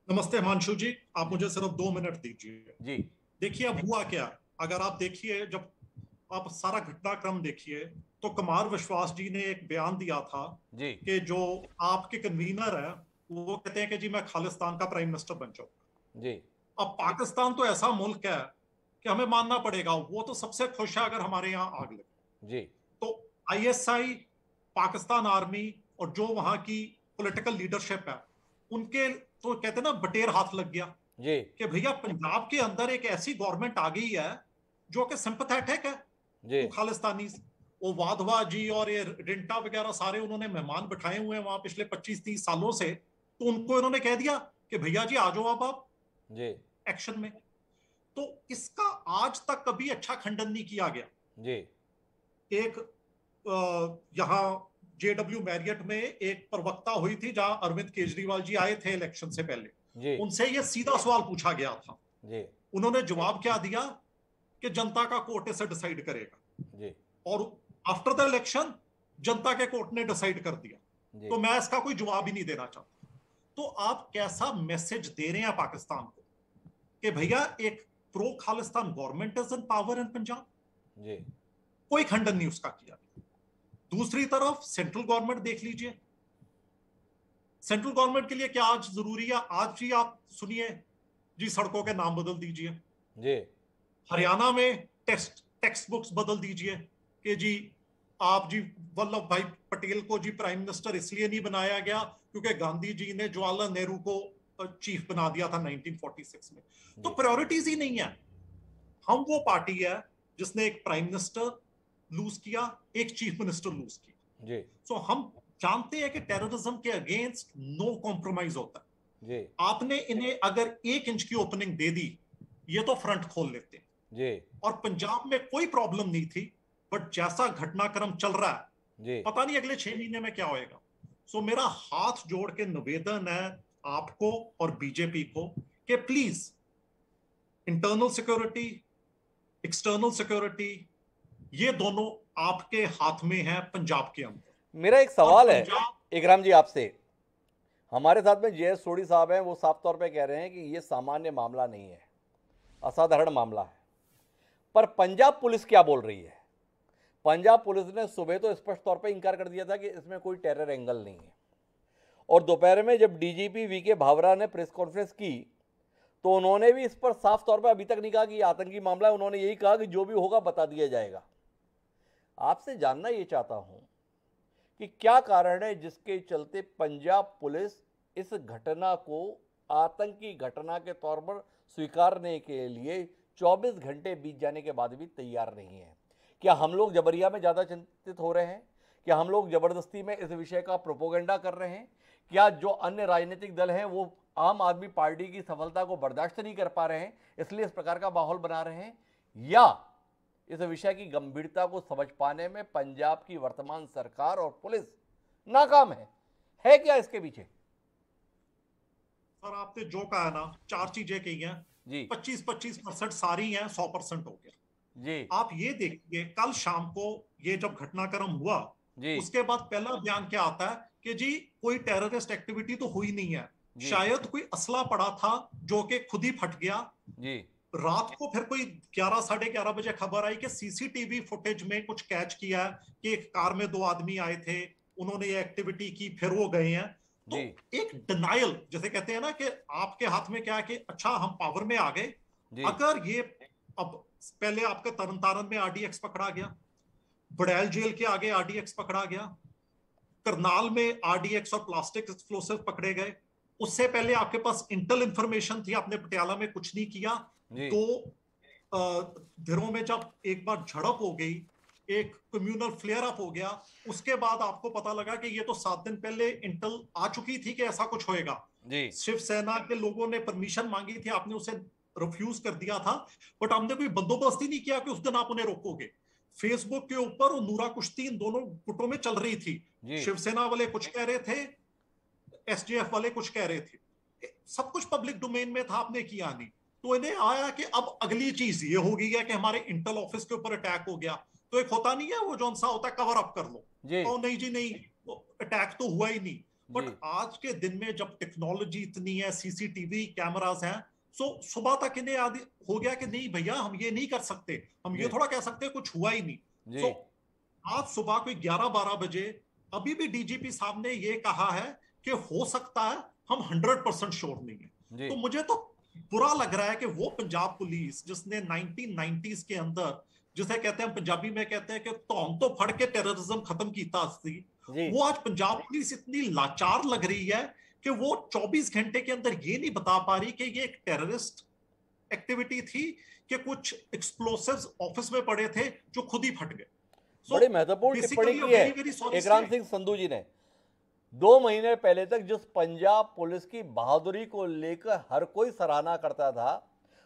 नमस्ते हिमांशु जी, आप मुझे सिर्फ 2 मिनट दीजिए। जी देखिए अब हुआ क्या, अगर आप देखिए, जब आप सारा घटनाक्रम देखिए तो कुमार विश्वास जी ने एक बयान दिया था जी कि जो आपके कन्वीनर है वो कहते हैं कि जी मैं खालिस्तान का प्राइम मिनिस्टर बन जाऊंगा जी। अब पाकिस्तान तो ऐसा मुल्क है कि हमें मानना पड़ेगा, वो तो सबसे खुश है अगर हमारे यहाँ आग लगे जी। तो आईएसआई, पाकिस्तान आर्मी और जो वहां की पॉलिटिकल लीडरशिप है उनके तो कहते हैं ना बटेर हाथ लग गया जी कि भैया पंजाब के अंदर एक ऐसी गवर्नमेंट आ गई है जो कि सिंपैथेटिक है जी खालिस्तानी। वो वाधवा जी और ये रिंटा वगैरह सारे उन्होंने मेहमान बिठाए हुए हैं वहां पिछले 25-30 सालों से, तो उनको इन्होंने कह दिया कि भैया जी आ जाओ आप जी एक्शन में। तो इसका आज तक कभी अच्छा खंडन नहीं किया गया जी। एक यहाँ JW मैरियट में एक प्रवक्ता हुई थी जहां अरविंद केजरीवाल जी आए थे इलेक्शन से पहले जी। उनसे ये सीधा सवाल पूछा गया था जी। उन्होंने जवाब क्या दिया कि जनता का कोर्ट इसे डिसाइड करेगा जी। और आफ्टर द इलेक्शन जनता के कोर्ट ने डिसाइड कर दिया। तो मैं इसका कोई जवाब ही नहीं देना चाहता। तो आप कैसा मैसेज दे रहे हैं पाकिस्तान को कि भैया एक pro Khalistan government is in power in Punjab? जी। कोई खंडन नहीं उसका किया। दूसरी तरफ सेंट्रल गवर्नमेंट देख लीजिए, सेंट्रल गवर्नमेंट के लिए क्या आज जरूरी है? आज जी आप सुनिए जी, सड़कों के नाम बदल दीजिए जी। हरियाणा में टेक्स्ट बुक्स बदल दीजिए कि जी आप जी वल्लभ भाई पटेल को जी प्राइम मिनिस्टर इसलिए नहीं बनाया गया क्योंकि गांधी जी ने जवाहरलाल नेहरू को चीफ बना दिया था 1946 में। तो प्रायोरिटीज ही नहीं है। हम वो पार्टी है जिसने एक प्राइम मिनिस्टर लूज किया, एक चीफ मिनिस्टर लूज किया जी। सो हम जानते हैं कि टेररिज्म के अगेंस्ट नो कॉम्प्रोमाइज होता है जी। आपने इन्हें अगर 1 इंच की ओपनिंग दे दी, ये तो फ्रंट खोल लेते जी। और पंजाब में कोई प्रॉब्लम नहीं थी, बट जैसा घटनाक्रम चल रहा है जी, पता नहीं अगले 6 महीने में क्या होएगा। सो मेरा हाथ जोड़ के निवेदन है आपको और बीजेपी को कि please internal security, external security, ये दोनों आपके हाथ में है पंजाब के अंदर। मेरा एक सवाल है इकराम जी आपसे। हमारे साथ में JS सोढ़ी साहब हैं, वो साफ तौर पे कह रहे हैं कि ये सामान्य मामला नहीं है, असाधारण मामला है। पर पंजाब पुलिस क्या बोल रही है? पंजाब पुलिस ने सुबह तो स्पष्ट तौर पे इनकार कर दिया था कि इसमें कोई टेरर एंगल नहीं है, और दोपहर में जब DGP VK भावरा ने प्रेस कॉन्फ्रेंस की तो उन्होंने भी इस पर साफ तौर पर अभी तक नहीं कहा कि आतंकी मामला है। उन्होंने यही कहा कि जो भी होगा बता दिया जाएगा। आपसे जानना ये चाहता हूं कि क्या कारण है जिसके चलते पंजाब पुलिस इस घटना को आतंकी घटना के तौर पर स्वीकारने के लिए 24 घंटे बीत जाने के बाद भी तैयार नहीं है? क्या हम लोग जबरिया में ज़्यादा चिंतित हो रहे हैं? क्या हम लोग जबरदस्ती में इस विषय का प्रोपोगंडा कर रहे हैं? क्या जो अन्य राजनीतिक दल हैं वो आम आदमी पार्टी की सफलता को बर्दाश्त नहीं कर पा रहे हैं इसलिए इस प्रकार का माहौल बना रहे हैं? या इस विषय की गंभीरता को समझ पाने में पंजाब की वर्तमान सरकार और पुलिस नाकाम है क्या इसके पीछे? सर आपने जो कहा ना, 4 चीजें कही हैं जी, 25% सारी हैं, 100% हो गया जी। आप ये देखिए कल शाम को ये जब घटनाक्रम हुआ जी, उसके बाद पहला बयान क्या आता है कि जी कोई टेररिस्ट एक्टिविटी तो हुई नहीं है, शायद कोई असला पड़ा था जो कि खुद ही फट गया जी। रात को फिर कोई 11 साढ़े 11 बजे खबर आई कि CCTV फुटेज में कुछ कैच किया कि एक कार में 2 आदमी आए थे, उन्होंने ये एक्टिविटी की, फिर वो गए हैं। तो एक डिनाइल जैसे कहते हैं ना कि आपके हाथ में क्या है कि अच्छा हम पावर में आ गए। अगर ये अब पहले आपके तरनतारन में RDX पकड़ा गया, बड़ैल जेल के आगे RDX पकड़ा गया, करनाल में RDX और प्लास्टिक एक्सप्लोसिव पकड़े गए, उससे पहले आपके पास इंटेल इंफॉर्मेशन थी, आपने पटियाला में कुछ नहीं किया। 2 दिनों में जब एक बार झड़प हो गई, एक कम्युनल फ्लेयर अप हो गया, उसके बाद आपको पता लगा कि ये तो 7 दिन पहले इंटेल आ चुकी थी कि ऐसा कुछ होएगा। शिवसेना के लोगों ने परमिशन मांगी थी, आपने उसे रिफ्यूज कर दिया था, बट हमने कोई बंदोबस्त ही नहीं किया कि उस दिन आप उन्हें रोकोगे। फेसबुक के ऊपर और नूरा कुश्ती इन दोनों गुटों में चल रही थी, शिवसेना वाले कुछ कह रहे थे, SDF वाले कुछ कह रहे थे, सब कुछ पब्लिक डोमेन में था, आपने किया नहीं। तो इन्हें आया कि अब अगली चीज ये हो गई है कि हमारे इंटेल ऑफिस के ऊपर अटैक हो गया। तो एक होता नहीं है वो जो सा होता है कवर अप कर लो, तो नहीं जी नहीं, अटैक तो हुआ ही नहीं। बट आज के दिन में जब टेक्नोलॉजी इतनी है, CCTV कैमरास हैं, सो सुबह तक इन्हें हो गया कि नहीं भैया हम ये नहीं कर सकते, हम ये थोड़ा कह सकते कुछ हुआ ही नहीं। सो आज सुबह कोई 11-12 बजे अभी भी DGP साहब ने ये कहा है कि हो सकता है, हम 100% श्योर नहीं है। तो मुझे तो बुरा लग रहा है कि वो पंजाब पुलिस जिसने 1990s के अंदर, जिसे कहते हैं पंजाबी में कहते हैं कि तो फड़ के टेररिज्म खत्म कीता सी, वो आज पंजाब पुलिस इतनी लाचार लग रही है कि वो 24 घंटे के अंदर ये नहीं बता पा रही कि ये एक टेररिस्ट एक्टिविटी थी कि कुछ एक्सप्लोसिव्स ऑफिस में पड़े थे जो खुद ही फट गए। बड़ी महत्वपूर्ण टिप्पणी की है इकराम सिंह संधू जी ने। 2 महीने पहले तक जिस पंजाब पुलिस की बहादुरी को लेकर हर कोई सराहना करता था,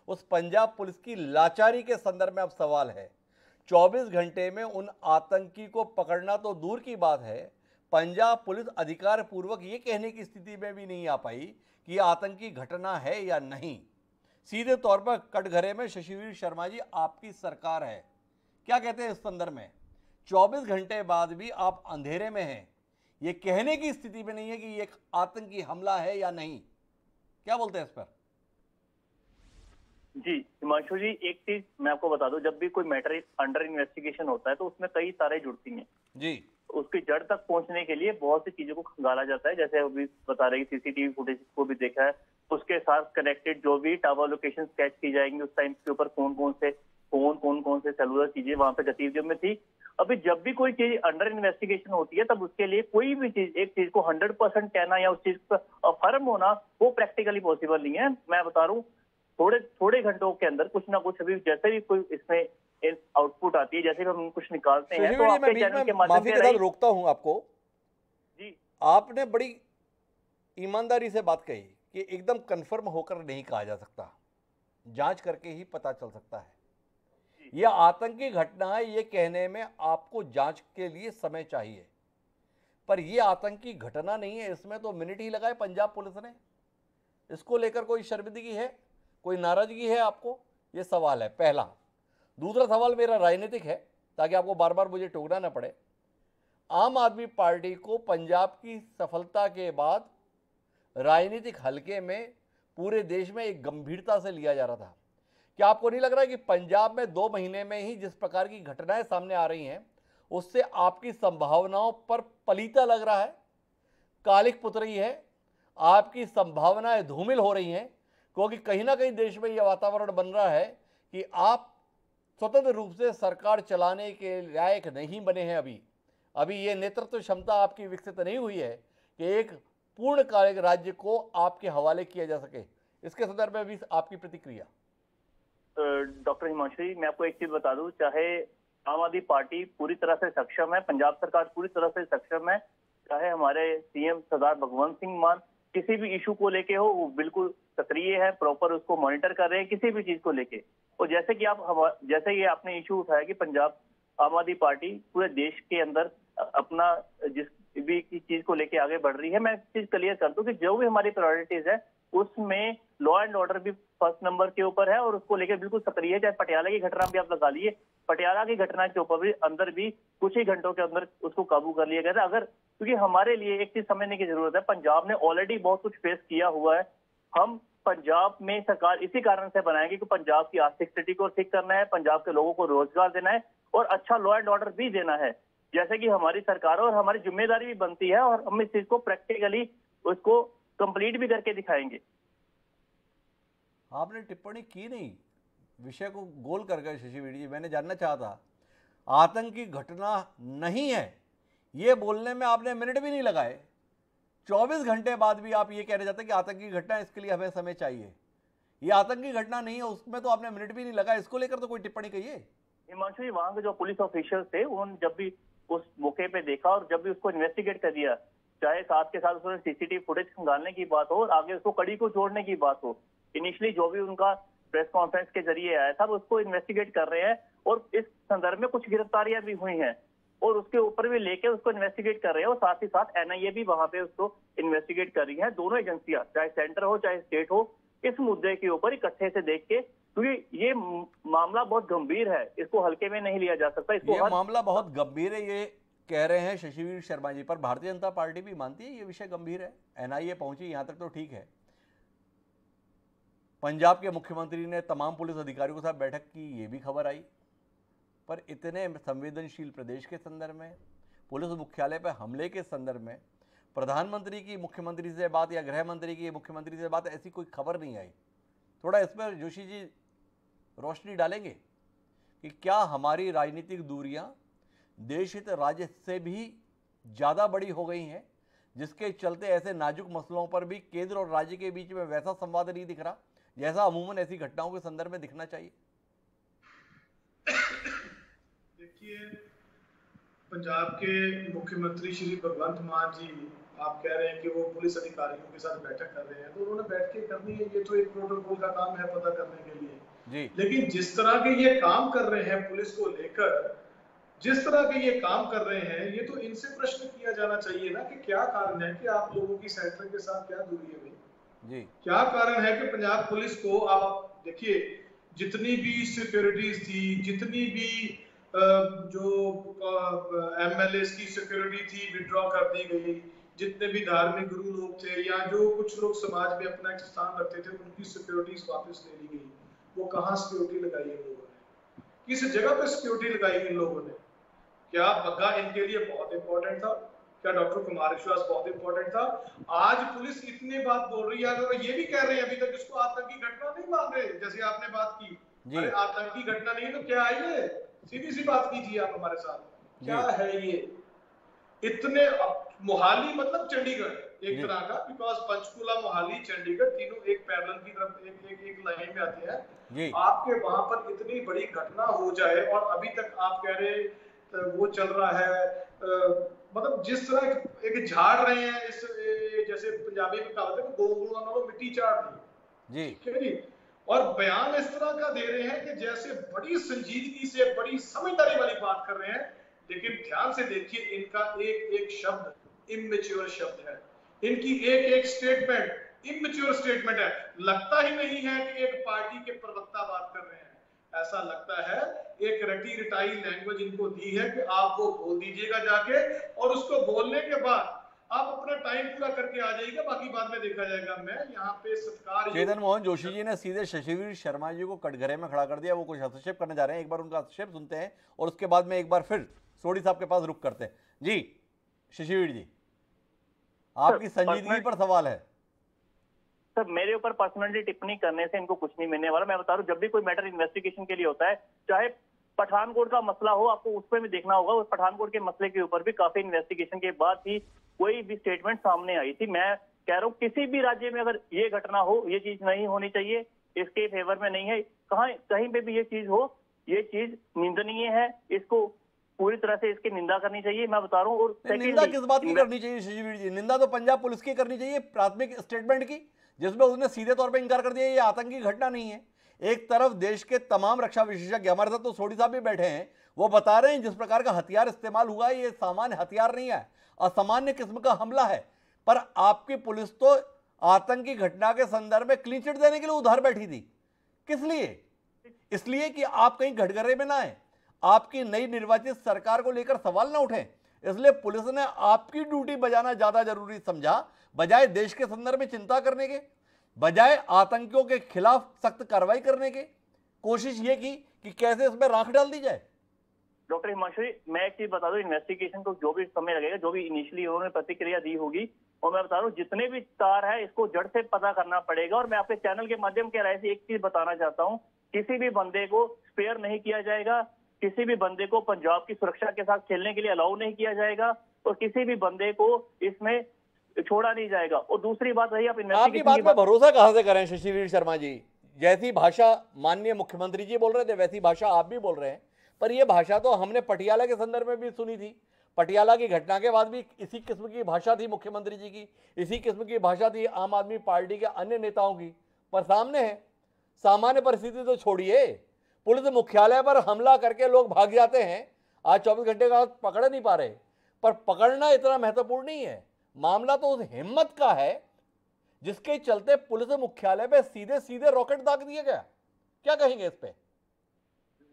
उस पंजाब पुलिस की लाचारी के संदर्भ में अब सवाल है। 24 घंटे में उन आतंकी को पकड़ना तो दूर की बात है, पंजाब पुलिस अधिकार पूर्वक ये कहने की स्थिति में भी नहीं आ पाई कि आतंकी घटना है या नहीं। सीधे तौर पर कटघरे में शशिवीर शर्मा जी आपकी सरकार है, क्या कहते हैं इस संदर्भ में? 24 घंटे बाद भी आप अंधेरे में हैं, ये कहने की स्थिति में नहीं है कि ये एक आतंकी हमला है या नहीं। क्या बोलते हैं इस पर? जी हिमांशु जी, एक चीज मैं आपको बता दूं, जब भी कोई मैटर अंडर इन्वेस्टिगेशन होता है तो उसमें कई तारे जुड़ती हैं जी। उसकी जड़ तक पहुंचने के लिए बहुत सी चीजों को खंगाला जाता है। जैसे अभी बता रहे सीसीटीवी फुटेज को भी देखा है, उसके साथ कनेक्टेड जो भी टावर लोकेशन स्केच की जाएंगी उस टाइम के ऊपर कौन कौन से सेलुलर चीजें वहां पे गतिविधियों में थी। अभी जब भी कोई चीज अंडर इन्वेस्टिगेशन होती है तब उसके लिए कोई भी चीज, एक चीज को 100% कहना या उस चीज का फर्म होना वो प्रैक्टिकली पॉसिबल नहीं है। मैं बता रहा हूँ थोड़े घंटों के अंदर कुछ ना कुछ, अभी जैसे भी कोई इसमें आउटपुट आती है, जैसे भी हम कुछ निकालते हैं तो आपके चैनल के माध्यम से रोकता हूं आपको जी। आपने बड़ी ईमानदारी से बात कही कि एकदम कंफर्म होकर नहीं कहा जा सकता, जांच करके ही पता चल सकता है। यह आतंकी घटना है ये कहने में आपको जांच के लिए समय चाहिए, पर यह आतंकी घटना नहीं है, इसमें तो मिनट ही लगाए पंजाब पुलिस ने। इसको लेकर कोई शर्मिंदगी है, कोई नाराजगी है आपको? ये सवाल है पहला। दूसरा सवाल मेरा राजनीतिक है, ताकि आपको बार बार मुझे टोकना ना पड़े। आम आदमी पार्टी को पंजाब की सफलता के बाद राजनीतिक हलके में पूरे देश में एक गंभीरता से लिया जा रहा था। क्या आपको नहीं लग रहा है कि पंजाब में 2 महीने में ही जिस प्रकार की घटनाएं सामने आ रही हैं उससे आपकी संभावनाओं पर पलीता लग रहा है, कालिक पुत रही है, आपकी संभावनाएं धूमिल हो रही हैं, क्योंकि कहीं ना कहीं देश में यह वातावरण बन रहा है कि आप स्वतंत्र रूप से सरकार चलाने के लायक नहीं बने हैं। अभी ये नेतृत्व क्षमता आपकी विकसित नहीं हुई है कि एक पूर्णकालिक राज्य को आपके हवाले किया जा सके। इसके संदर्भ में भी आपकी प्रतिक्रिया? डॉक्टर हिमांशु जी, मैं आपको एक चीज बता दूं, चाहे आम आदमी पार्टी पूरी तरह से सक्षम है, पंजाब सरकार पूरी तरह से सक्षम है, चाहे हमारे सीएम सरदार भगवंत सिंह मान किसी भी इशू को लेके हो वो बिल्कुल सक्रिय है, प्रॉपर उसको मॉनिटर कर रहे हैं किसी भी चीज को लेके। और जैसे ये आपने इशू उठाया कि पंजाब आम आदमी पार्टी पूरे देश के अंदर अपना जिस भी चीज को लेके आगे बढ़ रही है, मैं चीज क्लियर कर दूं कि जो भी हमारी प्रायोरिटीज है उसमें लॉ एंड ऑर्डर भी फर्स्ट नंबर के ऊपर है और उसको लेकर बिल्कुल सक्रिय है। चाहे पटियाला की घटना भी आप लगा लिए, पटियाला की घटना के ऊपर भी अंदर भी कुछ ही घंटों के अंदर उसको काबू कर लिया गया था। अगर क्योंकि हमारे लिए एक चीज समझने की जरूरत है, पंजाब ने ऑलरेडी बहुत कुछ फेस किया हुआ है। हम पंजाब में सरकार इसी कारण से बनाएंगे कि पंजाब की आर्थिक स्थिति को ठीक करना है, पंजाब के लोगों को रोजगार देना है और अच्छा लॉ एंड ऑर्डर भी देना है, जैसे कि हमारी सरकार और हमारी जिम्मेदारी भी बनती है और हम इस चीज को प्रैक्टिकली उसको कंप्लीट भी करके दिखाएंगे। आपने टिप्पणी की नहीं, विषय को गोल कर गए शशिवीर जी। मैंने जानना चाहा था, आतंकी घटना नहीं है ये बोलने में आपने मिनट भी नहीं लगाए, 24 घंटे बाद भी आप ये कहने जाते हैं कि आतंकी घटना, इसके लिए हमें समय चाहिए। ये आतंकी घटना नहीं है, उसमें तो आपने मिनट भी नहीं लगाया, इसको लेकर तो कोई टिप्पणी कहिए। हिमांशु जी, वहां के जो पुलिस ऑफिशियल थे उन्होंने जब भी उस मौके पे देखा और जब भी उसको इन्वेस्टिगेट कर दिया, चाहे साथ के साथ उसने सीसीटीवी फुटेज खंगालने की बात हो और आगे उसको कड़ी को जोड़ने की बात हो, इनिशियली जो भी उनका प्रेस कॉन्फ्रेंस के जरिए आया था वो उसको इन्वेस्टिगेट कर रहे हैं और इस संदर्भ में कुछ गिरफ्तारियां भी हुई हैं और उसके ऊपर भी लेके उसको इन्वेस्टिगेट कर रहे हैं और साथ ही साथ एनआईए भी वहां पे उसको इन्वेस्टिगेट कर रही है। दोनों एजेंसियां, चाहे सेंटर हो चाहे स्टेट हो, इस मुद्दे के ऊपर इकट्ठे से देख के, क्योंकि ये मामला बहुत गंभीर है, इसको हल्के में नहीं लिया जा सकता। ये मामला बहुत गंभीर है, ये कह रहे हैं शशिवीर शर्मा जी, पर भारतीय जनता पार्टी भी मानती है ये विषय गंभीर है। एनआईए पहुंची यहां तक तो ठीक है, पंजाब के मुख्यमंत्री ने तमाम पुलिस अधिकारियों के साथ बैठक की, ये भी खबर आई, पर इतने संवेदनशील प्रदेश के संदर्भ में, पुलिस मुख्यालय पर हमले के संदर्भ में प्रधानमंत्री की मुख्यमंत्री से बात या गृह मंत्री की मुख्यमंत्री से बात, ऐसी कोई खबर नहीं आई। थोड़ा इस पर जोशी जी रोशनी डालेंगे कि क्या हमारी राजनीतिक दूरियां देश हित राज्य से भी ज़्यादा बड़ी हो गई हैं, जिसके चलते ऐसे नाजुक मसलों पर भी केंद्र और राज्य के बीच में वैसा संवाद नहीं दिख रहा जैसा अमूमन ऐसी घटनाओं के संदर्भ में दिखना चाहिए? देखिए, पंजाब के मुख्यमंत्री श्री भगवंत मान जी, आप कह रहे हैं कि वो पुलिस अधिकारियों के साथ बैठक कर रहे हैं, तो उन्होंने बैठ के करनी है, ये तो एक प्रोटोकॉल का काम है पता करने के लिए जी। लेकिन जिस तरह के ये काम कर रहे हैं पुलिस को लेकर, जिस तरह के ये काम कर रहे हैं, ये तो इनसे प्रश्न किया जाना चाहिए ना कि क्या कारण है कि आप लोगों की सेंटर के साथ क्या दूरी है भाई जी। क्या कारण है कि पंजाब पुलिस को, आप देखिए जितनी भी सिक्योरिटीज थी, जितनी भी जो एमएलए की सिक्योरिटी थी विड्रॉ कर दी गई, जितने भी धार्मिक गुरु लोग थे या जो कुछ लोग समाज में अपना एक स्थान रखते थे, उनकी सिक्योरिटीज वापस ले ली गई। वो कहाँ सिक्योरिटी लगाई इन लोगों ने, किस जगह पे सिक्योरिटी लगाई इन लोगों ने? क्या बग्गा इनके लिए बहुत इंपॉर्टेंट था? क्या डॉक्टर कुमार विश्वास बहुत इंपॉर्टेंट था? आज पुलिस इतनी बात बोल रही है, अगर ये भी कह रहे हैं अभी तक इसको आतंकी घटना नहीं मान रहे, जैसे आपने बात की, अरे आतंकी घटना नहीं है तो क्या है ये? सीधी सी बात कीजिए आप हमारे साथ, क्या है ये? इतने मोहाली मतलब चंडीगढ़ एक तरह का, बिकॉज पंचकुला मोहाली चंडीगढ़ तीनों एक पैरेलल की तरफ एक लाइन में आते हैं। आपके वहां पर इतनी बड़ी घटना हो जाए और अभी तक आप कह रहे वो चल रहा है, मतलब जिस तरह एक झाड़ रहे हैं, इस जैसे पंजाबी में कहावत है गोगुआ मिट्टी झाड़ दी, ठीक है जी, और बयान इस तरह का दे रहे हैं कि जैसे बड़ी संजीदगी से बड़ी समझदारी वाली बात कर रहे हैं, लेकिन ध्यान से देखिए इनका एक एक शब्द इमेच्योर शब्द है, इनकी एक एक स्टेटमेंट इमेच्योर स्टेटमेंट है। लगता ही नहीं है कि एक पार्टी के प्रवक्ता बात कर रहे हैं, ऐसा लगता है एक रटी रटाई लैंग्वेज इनको दी है कि आप वो बोल दीजिएगा जाके, और उसको बोलने के बाद आप अपना टाइम पूरा करके आ जाइएगा, बाकी बाद में देखा जाएगा। मैं यहाँ पे सत्कार, चेतन मोहन जोशी जी ने सीधे शशिवीर शर्मा जी को कटघरे में खड़ा कर दिया, वो कुछ हस्तक्षेप करने जा रहे हैं, एक बार उनका हस्तक्षेप सुनते हैं और उसके बाद में एक बार फिर सोडी साहब के पास रुक करते हैं। जी शशिवीर जी, आपकी संजीदगी पर सवाल है। सर मेरे ऊपर पर्सनली टिप्पणी करने से इनको कुछ नहीं मिलने वाला। मैं बता रहा हूँ, जब भी कोई मैटर इन्वेस्टिगेशन के लिए होता है, चाहे पठानकोट का मसला हो, आपको उस पर भी देखना होगा, उस पठानकोट के मसले के ऊपर भी काफी इन्वेस्टिगेशन के बाद ही कोई भी स्टेटमेंट सामने आई थी। मैं कह रहा हूँ किसी भी राज्य में अगर ये घटना हो, ये चीज नहीं होनी चाहिए, इसके फेवर में नहीं है। कहीं पे भी ये चीज हो, ये चीज निंदनीय है, इसको पूरी तरह से इसकी निंदा करनी चाहिए। मैं बता रहा हूँ, और निंदा किस बात की करनी चाहिए शशिवीर जी? निंदा तो पंजाब पुलिस की करनी चाहिए प्राथमिक स्टेटमेंट की, जिसमें उसने सीधे तौर पे इंकार कर दिया ये आतंकी घटना नहीं है। एक तरफ देश के तमाम रक्षा विशेषज्ञ, हमारे साथ तो सोडी साहब भी बैठे हैं, वो बता रहे हैं जिस प्रकार का हथियार इस्तेमाल हुआ है ये सामान्य हथियार नहीं है, असामान्य किस्म का हमला है। पर आपकी पुलिस तो आतंकी घटना के संदर्भ में क्लीन चिट देने के लिए उधार बैठी थी। किस लिए? इसलिए कि आप कहीं घटघरे में ना आए, आपकी नई निर्वाचित सरकार को लेकर सवाल ना उठे, इसलिए पुलिस ने आपकी ड्यूटी बजाना ज्यादा जरूरी समझा, बजाय देश के संदर्भ में चिंता करने के, बजाय आतंकियों के खिलाफ सख्त कार्रवाई करने के कोशिश ये की कि कैसे इसमें राख डाल दी जाए। डॉक्टर हिमांशु, मैं एक चीज बता दूं, इन्वेस्टिगेशन को जो भी समय लगेगा, जो भी इनिशियली उन्होंने प्रतिक्रिया दी होगी, और मैं बता रहा हूँ जितने भी तार है इसको जड़ से पता करना पड़ेगा। और मैं आपके चैनल के माध्यम के राय से एक चीज बताना चाहता हूँ, किसी भी बंदे को स्पेयर नहीं किया जाएगा, किसी भी बंदे को पंजाब की सुरक्षा के साथ खेलने के लिए अलाउ नहीं किया जाएगा, और किसी भी बंदे को इसमें छोड़ा नहीं जाएगा। और दूसरी बात रही, आप आपकी बात में भरोसा कहां से करें शशिवीर शर्मा जी? जैसी भाषा माननीय मुख्यमंत्री जी बोल रहे थे वैसी भाषा आप भी बोल रहे हैं, पर यह भाषा तो हमने पटियाला के संदर्भ में भी सुनी थी। पटियाला की घटना के बाद भी इसी किस्म की भाषा थी मुख्यमंत्री जी की, इसी किस्म की भाषा थी आम आदमी पार्टी के अन्य नेताओं की। पर सामने है सामान्य परिस्थिति तो छोड़िए, पुलिस मुख्यालय पर हमला करके लोग भाग जाते हैं, आज 24 घंटे का पकड़ नहीं पा रहे। पर पकड़ना इतना महत्वपूर्ण नहीं है, मामला तो उस हिम्मत का है जिसके चलते पुलिस मुख्यालय पे सीधे सीधे रॉकेट दाग दिया गया। क्या कहेंगे इस पे?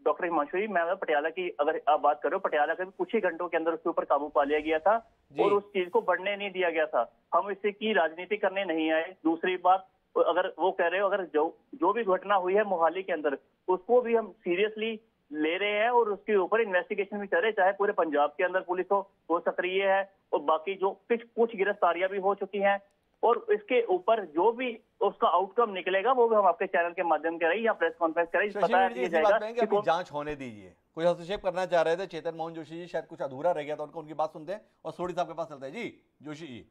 डॉक्टर हिमांशु जी, मैं पटियाला की अगर आप बात करो, पटियाला के कुछ ही घंटों के अंदर उसके ऊपर काबू पा लिया गया था और उस चीज को बढ़ने नहीं दिया गया था। हम इससे की राजनीति करने नहीं आए। दूसरी बात, अगर वो कह रहे हो, अगर जो भी घटना हुई है मोहाली के अंदर, उसको भी हम सीरियसली ले रहे हैं और उसके ऊपर इन्वेस्टिगेशन भी चल रहे, चाहे पूरे पंजाब के अंदर पुलिस हो, वो सक्रिय है, और बाकी जो कुछ गिरफ्तारियां भी हो चुकी हैं, और इसके ऊपर जो भी उसका आउटकम निकलेगा वो भी हम आपके चैनल के माध्यम से रही या प्रेस कॉन्फ्रेंस करें, पता दिया जाएगा कि जांच होने दीजिए। कोई हस्तक्षेप करना चाह रहे थे चेतन मोहन जोशी जी, शायद कुछ अधूरा रह गया था, उनकी बात सुनते हैं और सोडी साहब के पास चलते हैं। जी जोशी जी,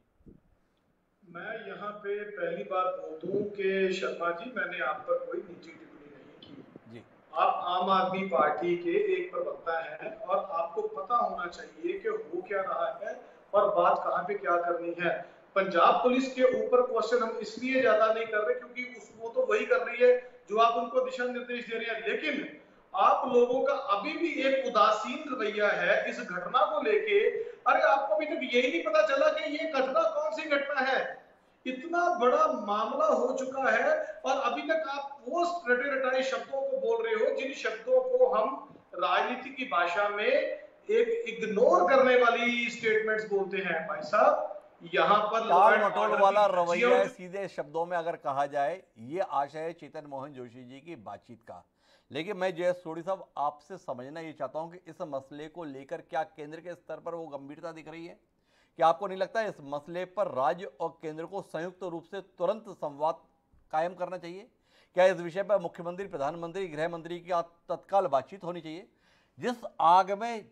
मैं यहाँ पे पहली बात बोल दूं कि शर्मा जी, मैंने आप पर कोई निजी टिप्पणी नहीं की जी। आप आम आदमी पार्टी के एक प्रवक्ता हैं और आपको पता होना चाहिए कि हो क्या रहा है और बात कहां पे क्या करनी है। पंजाब पुलिस के ऊपर क्वेश्चन हम इसलिए ज्यादा नहीं कर रहे क्योंकि वो तो वही कर रही है जो आप उनको दिशा निर्देश दे रहे हैं, लेकिन आप लोगों का अभी भी एक उदासीन रवैया है इस घटना को लेके। अरे आपको अभी तक यही नहीं पता चला कि ये घटना कौन सी घटना है। इतना बड़ा मामला हो चुका है और अभी तक आप वो रटे रटाए शब्दों को बोल रहे हो जिन शब्दों को हम राजनीति की भाषा में एक इग्नोर करने वाली स्टेटमेंट्स बोलते हैं। भाई साहब, यहाँ पर टाल मटोल वाला रवैया है, सीधे शब्दों में अगर कहा जाए। ये आशय है चेतन मोहन जोशी जी की बातचीत का। लेकिन मैं जयेश सोढ़ी साहब आपसे समझना ये चाहता हूं कि इस मसले को लेकर क्या केंद्र के स्तर पर वो गंभीरता दिख रही है? क्या आपको नहीं लगता इस मसले पर राज्य और केंद्र को संयुक्त रूप से तुरंत संवाद कायम करना चाहिए? क्या इस विषय पर मुख्यमंत्री, प्रधानमंत्री, गृह मंत्री की तत्काल बातचीत होनी चाहिए? जिस आग में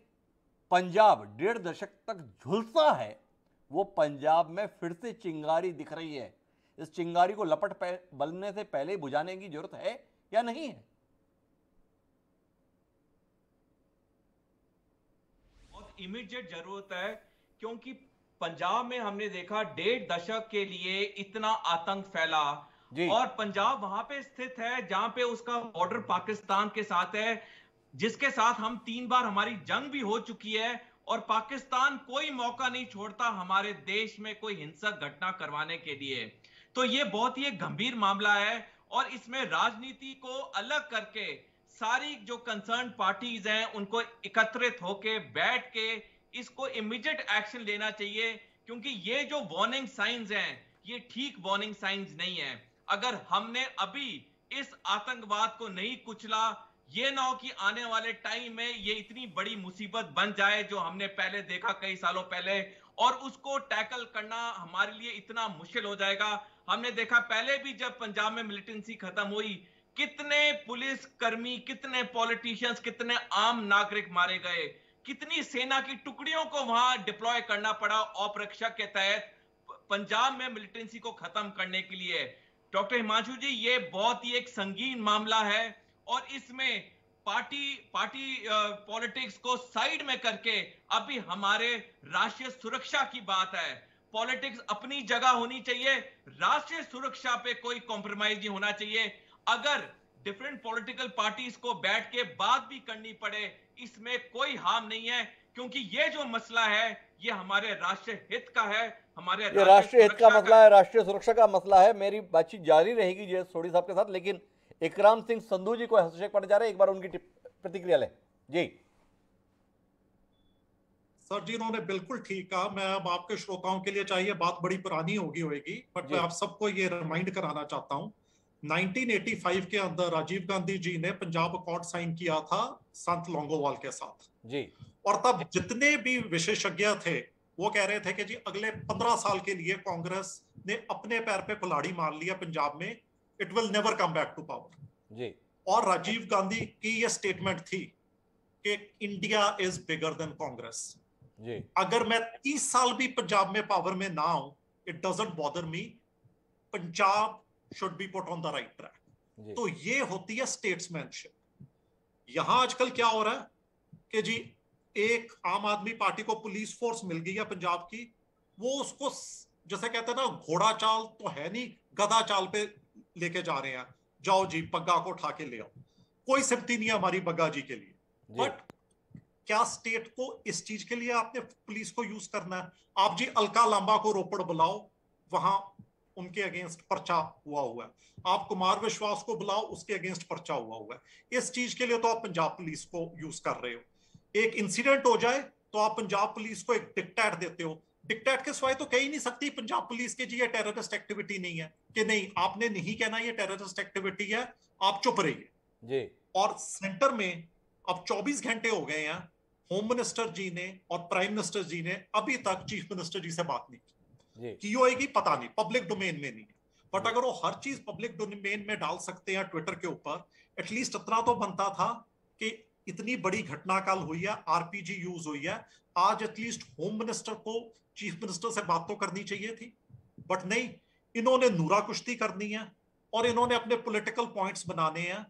पंजाब 1.5 दशक तक झुलसा है, वो पंजाब में फिर से चिंगारी दिख रही है। इस चिंगारी को लपट बनने से पहले बुझाने की जरूरत है या नहीं है? बहुत इमीडिएट जरूरत है, क्योंकि पंजाब में हमने देखा 1.5 दशक के लिए इतना आतंक फैला और पंजाब वहां पे स्थित है जहां पे उसका बॉर्डर पाकिस्तान के साथ है, जिसके साथ हम 3 बार हमारी जंग भी हो चुकी है और पाकिस्तान कोई मौका नहीं छोड़ता हमारे देश में कोई हिंसक घटना करवाने के लिए। तो ये बहुत ही एक गंभीर मामला है और इसमें राजनीति को अलग करके सारी जो कंसर्न पार्टीज हैं उनको एकत्रित होके बैठ के इसको इमीडिएट एक्शन लेना चाहिए, क्योंकि ये जो वार्निंग साइंस हैं ये ठीक वार्निंग साइंस नहीं है। अगर हमने अभी इस आतंकवाद को नहीं कुचला, ये ना हो कि आने वाले टाइम में ये इतनी बड़ी मुसीबत बन जाए जो हमने पहले देखा कई सालों पहले, और उसको टैकल करना हमारे लिए इतना मुश्किल हो जाएगा। हमने देखा पहले भी जब पंजाब में मिलिटेंसी खत्म हुई, कितने पुलिस कर्मी, कितने पॉलिटिशियंस, कितने आम नागरिक मारे गए, कितनी सेना की टुकड़ियों को वहां डिप्लॉय करना पड़ा ऑपरेशन के तहत पंजाब में मिलिटेंसी को खत्म करने के लिए। डॉक्टर हिमांशु जी, ये बहुत ही एक संगीन मामला है और इसमें पार्टी पॉलिटिक्स को साइड में करके अभी हमारे राष्ट्रीय सुरक्षा की बात है। पॉलिटिक्स अपनी जगह होनी चाहिए, राष्ट्रीय सुरक्षा पे कोई कॉम्प्रोमाइज नहीं होना चाहिए। अगर डिफरेंट पॉलिटिकल पार्टीज को बैठ के बात भी करनी पड़े, इसमें कोई हार्म नहीं है, क्योंकि ये जो मसला है ये हमारे राष्ट्रीय हित का है, हमारे राष्ट्रीय हित का मसला है, राष्ट्रीय सुरक्षा का मसला है। मेरी बातचीत जारी रहेगी जयेश सोढ़ी साहब के साथ, लेकिन इकराम सिंह संधू जी को हस्तक्षेप करने जा रहे हैं। एक बार उनकी प्रतिक्रिया लें जी। सर जी, उन्होंने बिल्कुल ठीक कहा। मैं अब आपके श्रोताओं के लिए चाहिए बात बड़ी पुरानी होगी, बट मैं आप सबको ये रिमाइंड कराना चाहता हूं। 1985 के अंदर राजीव गांधी जी ने पंजाब अकॉर्ड साइन किया था संत लौंगोवाल के साथ जी, और तब जितने भी विशेषज्ञ थे वो कह रहे थे कि जी अगले 15 साल के लिए कांग्रेस ने अपने पैर पे कुल्हाड़ी मार लिया पंजाब में, it will never come back to power जी। और राजीव गांधी की ये स्टेटमेंट थी कि India is bigger than Congress जी। अगर मैं 30 साल भी पंजाब में पावर में ना आऊं, it doesn't bother me, Punjab should be put on the right track. तो ये होती है स्टेट्समैनशिप। यहां आजकल क्या हो रहा है कि जी एक आम आदमी पार्टी को पुलिस फोर्स मिल गई है पंजाब की, वो उसको जैसे कहते हैं ना, घोड़ा चाल तो है नहीं, गधा चाल पे लेके जा रहे हैं, जाओ जी पग्गा को उठा के ले आओ। कोई सिम्पटी नहीं है हमारी बग्गा जी के लिए, बट क्या स्टेट को इस चीज के लिए आपने पुलिस को यूज करना है? आप जी अलका लांबा को रोपड़ बुलाओ, वहां उनके अगेंस्ट पर्चा हुआ है। आप कुमार विश्वास को बुलाओ, उसके अगेंस्ट पर्चा हुआ है। इस चीज के लिए तो आप पंजाब पुलिस को यूज कर रहे हो। एक इंसिडेंट हो जाए तो आप पंजाब पुलिस को एक डिक्टेट देते हो। डिक्टेट के सिवाय तो कह ही नहीं सकती पंजाब पुलिस के जी ये टेररिस्ट एक्टिविटी नहीं है, कि नहीं आपने नहीं कहना ये टेररिस्ट एक्टिविटी है, आप चुप रहिए जी। और सेंटर में अब 24 घंटे हो गए हैं, होम मिनिस्टर जी ने और प्राइम मिनिस्टर जी ने अभी तक चीफ मिनिस्टर जी से बात नहीं की होएगी, पता नहीं, पब्लिक डोमेन में नहीं है। बट अगर वो हर चीज पब्लिक डोमेन में डाल सकते हैं ट्विटर के ऊपर, एटलीस्ट इतना तो बनता था कि इतनी बड़ी घटनाकाल हुई है, आरपीजी यूज हुई है, आज एटलीस्ट होम मिनिस्टर को चीफ मिनिस्टर से बात तो करनी चाहिए थी। बट नहीं, इन्होंने नूरा कुश्ती करनी है और इन्होंने अपने पॉलिटिकल पॉइंट्स बनाने हैं।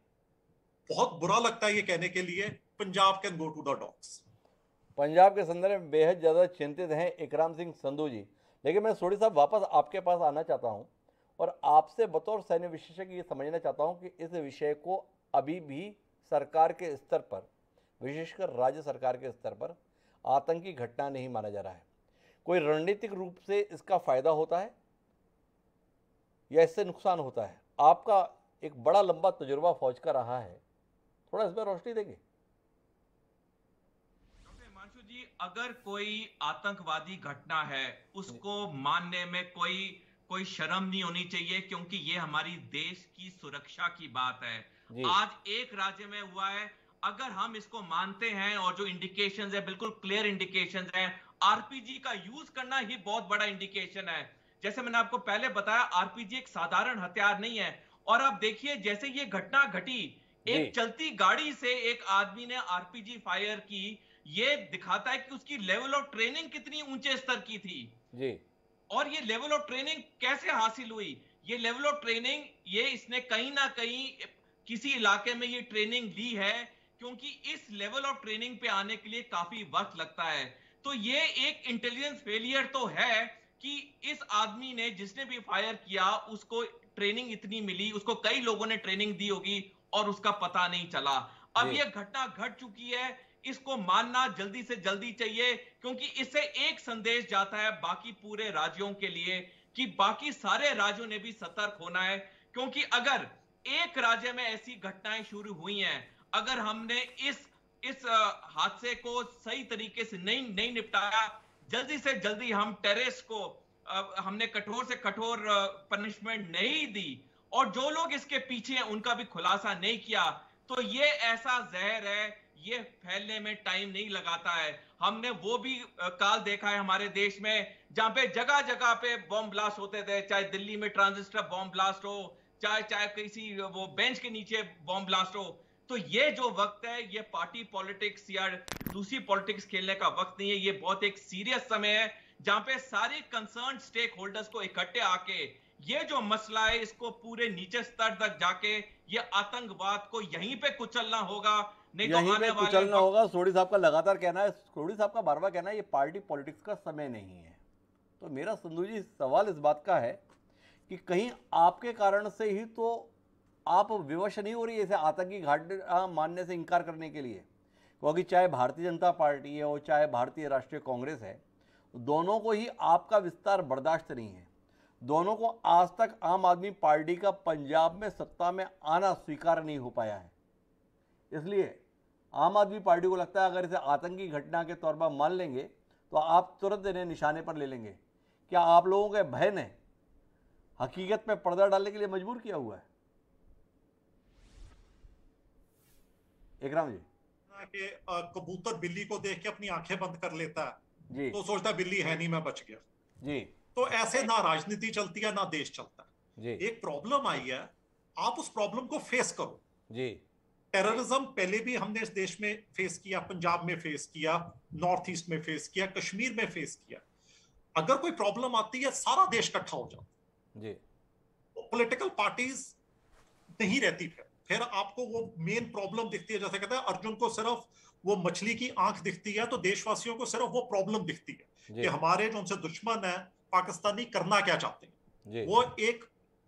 बहुत बुरा लगता है ये कहने के लिए, Punjab can go to the dogs. Punjab के संदर्भ में बेहद ज़्यादा चिंतित हैं इकराम सिंह संधू जी। लेकिन मैं सोडी साहब वापस आपके पास आना चाहता हूं और आपसे बतौर सैन्य विशेषज्ञ ये समझना चाहता हूं कि इस विषय को अभी भी सरकार के स्तर पर, विशेषकर राज्य सरकार के स्तर पर आतंकी घटना नहीं माना जा रहा है। कोई रणनीतिक रूप से इसका फायदा होता है या इससे नुकसान होता है? आपका एक बड़ा लंबा तजुर्बा फौज का रहा है, थोड़ा इस पर रोशनी देंगे? हिमांशु जी, अगर कोई आतंकवादी घटना है उसको मानने में कोई शर्म नहीं होनी चाहिए, क्योंकि ये हमारी देश की सुरक्षा की बात है। आज एक राज्य में हुआ है, अगर हम इसको मानते हैं और जो इंडिकेशंस है बिल्कुल क्लियर इंडिकेशंस हैं, आरपीजी का यूज करना ही बहुत बड़ा इंडिकेशन है। जैसे मैंने आपको पहले बताया, आरपीजी एक साधारण हथियार नहीं है। और आप देखिए जैसे ये घटना घटी, एक चलती गाड़ी से एक आदमी ने आरपीजी फायर की, ये दिखाता है कि उसकी लेवल ऑफ ट्रेनिंग कितनी ऊंचे स्तर की थी जी। और ये लेवल ऑफ ट्रेनिंग कैसे हासिल हुई? ये लेवल ऑफ ट्रेनिंग ये इसने कहीं ना कहीं किसी इलाके में ये ट्रेनिंग ली है, क्योंकि इस लेवल ऑफ ट्रेनिंग पे आने के लिए काफी वक्त लगता है। तो ये एक इंटेलिजेंस फेलियर तो है कि इस आदमी ने, जिसने भी फायर किया, उसको ट्रेनिंग इतनी मिली, उसको कई लोगों ने ट्रेनिंग दी होगी और उसका पता नहीं चला। अब ये घटना घट चुकी है, इसको मानना जल्दी से जल्दी चाहिए, क्योंकि इससे एक संदेश जाता है बाकी पूरे राज्यों के लिए कि बाकी सारे राज्यों ने भी सतर्क होना है। क्योंकि अगर एक राज्य में ऐसी घटनाएं शुरू हुई हैं, अगर हमने इस हादसे को सही तरीके से नहीं निपटाया, जल्दी से जल्दी हम टेररिस्ट को हमने कठोर से कठोर पनिशमेंट नहीं दी और जो लोग इसके पीछे हैं उनका भी खुलासा नहीं किया, तो ये ऐसा जहर है, ये फैलने में टाइम नहीं लगाता है। हमने वो भी काल देखा है हमारे देश में जहां पे जगह जगह पे बॉम्ब ब्लास्ट होते थे, चाहे दिल्ली में ट्रांजिस्टर बॉम्ब ब्लास्ट हो, चाहे किसी वो बेंच के नीचे बॉम्ब ब्लास्ट हो। तो ये जो वक्त है, ये पार्टी पॉलिटिक्स या दूसरी पॉलिटिक्स खेलने का वक्त नहीं है। ये बहुत एक सीरियस समय है जहां पे सारे कंसर्न स्टेक होल्डर्स को इकट्ठे आके ये जो मसला है इसको पूरे नीचे स्तर तक जाके ये आतंकवाद को यहीं पे कुचलना होगा, नहीं तो आने वाले कुचलना होगा। सोडी साहब का लगातार कहना है, सोडी साहब का बार बार कहना है ये पार्टी पॉलिटिक्स का समय नहीं है। तो मेरा संधू जी सवाल इस बात का है कि कहीं आपके कारण से ही तो आप विवश नहीं हो रही है इसे आतंकी घटना मानने से इनकार करने के लिए? क्योंकि चाहे भारतीय जनता पार्टी है और चाहे भारतीय राष्ट्रीय कांग्रेस है, दोनों को ही आपका विस्तार बर्दाश्त नहीं है। दोनों को आज तक आम आदमी पार्टी का पंजाब में सत्ता में आना स्वीकार नहीं हो पाया है। इसलिए आम आदमी पार्टी को लगता है अगर इसे आतंकी घटना के तौर पर मान लेंगे तो आप तुरंत इन्हें निशाने पर ले लेंगे। क्या आप लोगों के भय ने हकीकत में पर्दा डालने के लिए मजबूर किया हुआ है? इकराम जी, कि कबूतर बिल्ली को देख के अपनी आंखें बंद कर लेता है जी, तो सोचता बिल्ली है नहीं, मैं बच गया जी। तो ऐसे ना राजनीति चलती है ना देश चलता है जी। एक प्रॉब्लम आई है, आप उस प्रॉब्लम को फेस करो जी। टेररिज्म पहले भी हमने इस देश में फेस किया, पंजाब में फेस किया, नॉर्थ ईस्ट में फेस किया, कश्मीर में फेस किया। अगर कोई प्रॉब्लम आती है सारा देश इकट्ठा हो जाता जी। पॉलिटिकल पार्टीज नहीं रहती, फिर आपको वो मेन प्रॉब्लम दिखती है। जैसे कहते हैं अर्जुन को सिर्फ वो मछली की आंख दिखती है, तो देशवासियों को सिर्फ वो प्रॉब्लम दिखती है कि हमारे जो उनसे दुश्मन है पाकिस्तानी करना क्या चाहते हैं। वो एक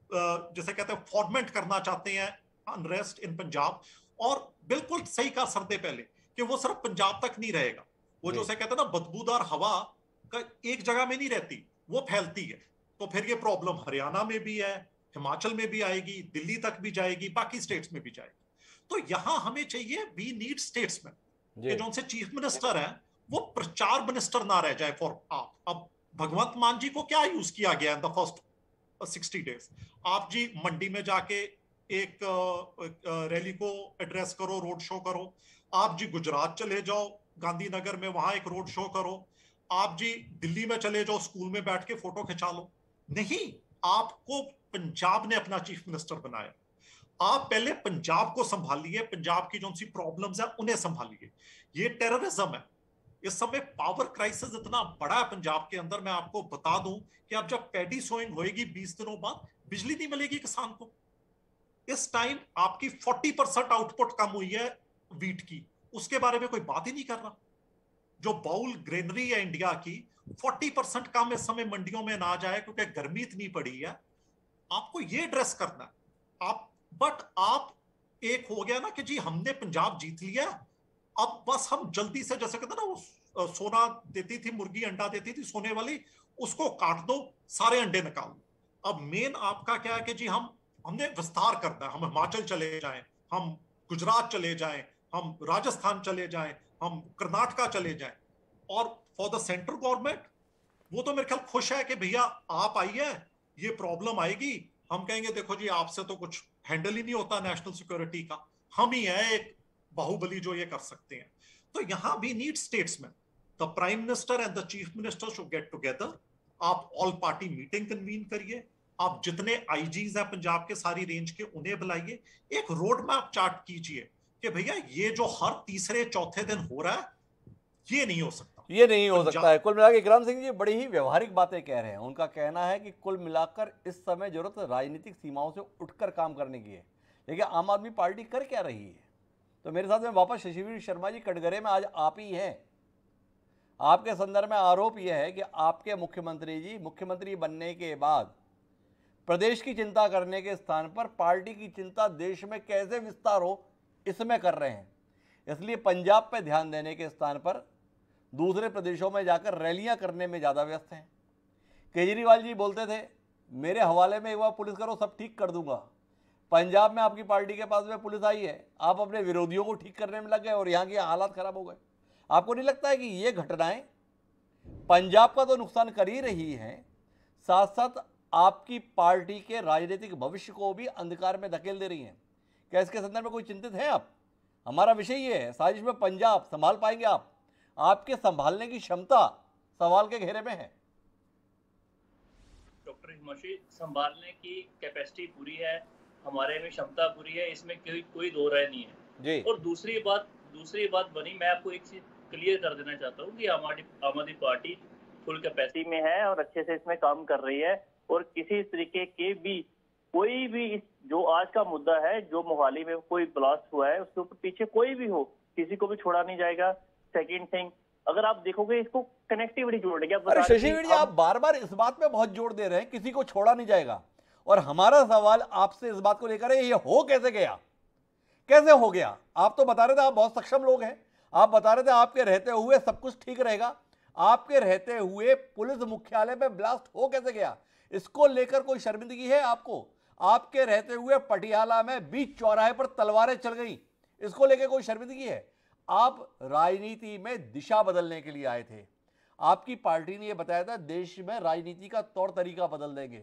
जैसे कहते हैं फॉर्मेट करना चाहते हैं अनरेस्ट इन पंजाब। और बिल्कुल सही कहा सरदे पहले कि वो सिर्फ पंजाब तक नहीं रहेगा। वो जो से कहते हैं ना बदबूदार हवा का एक जगह में नहीं रहती, वो फैलती है। तो फिर ये प्रॉब्लम हरियाणा में भी है, हिमाचल में भी आएगी, दिल्ली तक भी जाएगी, बाकी स्टेट्स में भी जाएगी। तो यहां हमें चाहिए, वी नीड स्टेट्समैन कि जो उनसे चीफ मिनिस्टर है वो प्रचार मिनिस्टर ना रह जाए फॉर आप। अब भगवंत मान जी को क्या यूज किया गया इन द फर्स्ट 60 डेज? आप जी मंडी में जाके एक रैली को एड्रेस करो, रोड शो करो। आप जी गुजरात चले जाओ, गांधीनगर में वहां एक रोड शो करो। आप जी दिल्ली में चले जाओ, स्कूल में बैठ के फोटो खिंचा लो। नहीं, आपको पंजाब ने अपना चीफ मिनिस्टर बनाया। आप पहले पंजाब को संभालिए, पंजाब की जो सी प्रॉब्लम्स है उन्हें संभालिए। ये टेररिज्म है, इस समय पावर क्राइसिस इतना बड़ा है पंजाब के अंदर। मैं आपको बता दूं कि अब जब पैडी सोइंग होएगी 20 दिनों बाद, बिजली नहीं मिलेगी किसान को। इस टाइम आपकी 40% आउटपुट कम हुई है वीट की, उसके बारे में कोई बात ही नहीं कर रहा। जो बाउल ग्रेनरी है इंडिया की, 40% कम इस समय मंडियों में ना जाए क्योंकि गर्मी इतनी पड़ी है। आपको ये एड्रेस करना है आप एक हो गया ना कि जी हमने पंजाब जीत लिया, अब बस हम जल्दी से, जैसे कहते ना वो सोना देती थी मुर्गी, अंडा देती थी सोने वाली, उसको काट दो, सारे अंडे निकाल दो। अब मेन आपका क्या है कि जी हमने विस्तार करना है, हम हिमाचल चले जाएं, हम गुजरात चले जाएं, हम राजस्थान चले जाएं, हम कर्नाटका चले जाएं। और फॉर द सेंट्रल गवर्नमेंट, वो तो मेरे ख्याल खुश है कि भैया आप आइए, ये प्रॉब्लम आएगी, हम कहेंगे देखो जी आपसे तो कुछ हैंडल ही नहीं होता नेशनल सिक्योरिटी का, हम ही है एक बाहुबली जो ये कर सकते हैं। तो यहां भी need statesman, the prime minister and the chief minister should get together. आप ऑल पार्टी मीटिंग कन्वीन करिए, आप जितने आईजीज हैं पंजाब के सारी रेंज के उन्हें बुलाइए, एक रोड मैप चार्ट कीजिए कि भैया ये जो हर तीसरे चौथे दिन हो रहा है ये नहीं हो सकता, ये नहीं हो सकता है। कुल मिलाकर इकराम सिंह जी बड़ी ही व्यवहारिक बातें कह रहे हैं। उनका कहना है कि कुल मिलाकर इस समय जरूरत राजनीतिक सीमाओं से उठकर काम करने की है। लेकिन आम आदमी पार्टी कर क्या रही है? तो मेरे साथ में वापस शशिवीर शर्मा जी कटघरे में आज आप ही हैं। आपके संदर्भ में आरोप यह है कि आपके मुख्यमंत्री जी मुख्यमंत्री बनने के बाद प्रदेश की चिंता करने के स्थान पर पार्टी की चिंता देश में कैसे विस्तार हो इसमें कर रहे हैं। इसलिए पंजाब पे ध्यान देने के स्थान पर दूसरे प्रदेशों में जाकर रैलियां करने में ज़्यादा व्यस्त हैं। केजरीवाल जी बोलते थे मेरे हवाले में एक बार पुलिस करो सब ठीक कर दूंगा। पंजाब में आपकी पार्टी के पास में पुलिस आई है, आप अपने विरोधियों को ठीक करने में लग गए और यहाँ के हालात खराब हो गए। आपको नहीं लगता है कि ये घटनाएं पंजाब का तो नुकसान कर ही रही हैं, साथ साथ आपकी पार्टी के राजनीतिक भविष्य को भी अंधकार में धकेल दे रही हैं? क्या इसके संदर्भ में कोई चिंतित है आप? हमारा विषय ये है, साजिश में पंजाब संभाल पाएंगे आप? आपके संभालने की क्षमता सवाल के घेरे में है। डॉक्टर हिमांशु, संभालने की कैपेसिटी पूरी है, हमारे में क्षमता पूरी है, इसमें कोई दो राय नहीं है जी। और दूसरी बात बनी, मैं आपको एक चीज क्लियर कर देना चाहता हूँ कि आम आदमी पार्टी फुल कैपेसिटी में है और अच्छे से इसमें काम कर रही है। और किसी तरीके के भी कोई भी जो आज का मुद्दा है, जो मोहाली में कोई ब्लास्ट हुआ है, उसके ऊपर पीछे कोई भी हो, किसी को भी छोड़ा नहीं जाएगा। सेकेंड थिंग, अगर आप देखोगे इसको कनेक्टिविटी जोड़ गया। अरे शशिवीर जी, आप बार बार इस बात पे बहुत जोर दे रहे हैं किसी को छोड़ा नहीं जाएगा, और हमारा सवाल आपसे इस बात को लेकर है ये हो कैसे गया? कैसे हो गया? आप तो बता रहे थे आप बहुत सक्षम लोग हैं, आप बता रहे थे आपके रहते हुए सब कुछ ठीक रहेगा। आपके रहते हुए पुलिस मुख्यालय में ब्लास्ट हो कैसे गया? इसको लेकर कोई शर्मिंदगी है आपको? आपके रहते हुए पटियाला में बीच चौराहे पर तलवारें चल गई, इसको लेकर कोई शर्मिंदगी है? आप राजनीति में दिशा बदलने के लिए आए थे। आपकी पार्टी ने यह बताया था देश में राजनीति का तौर तरीका बदल देंगे,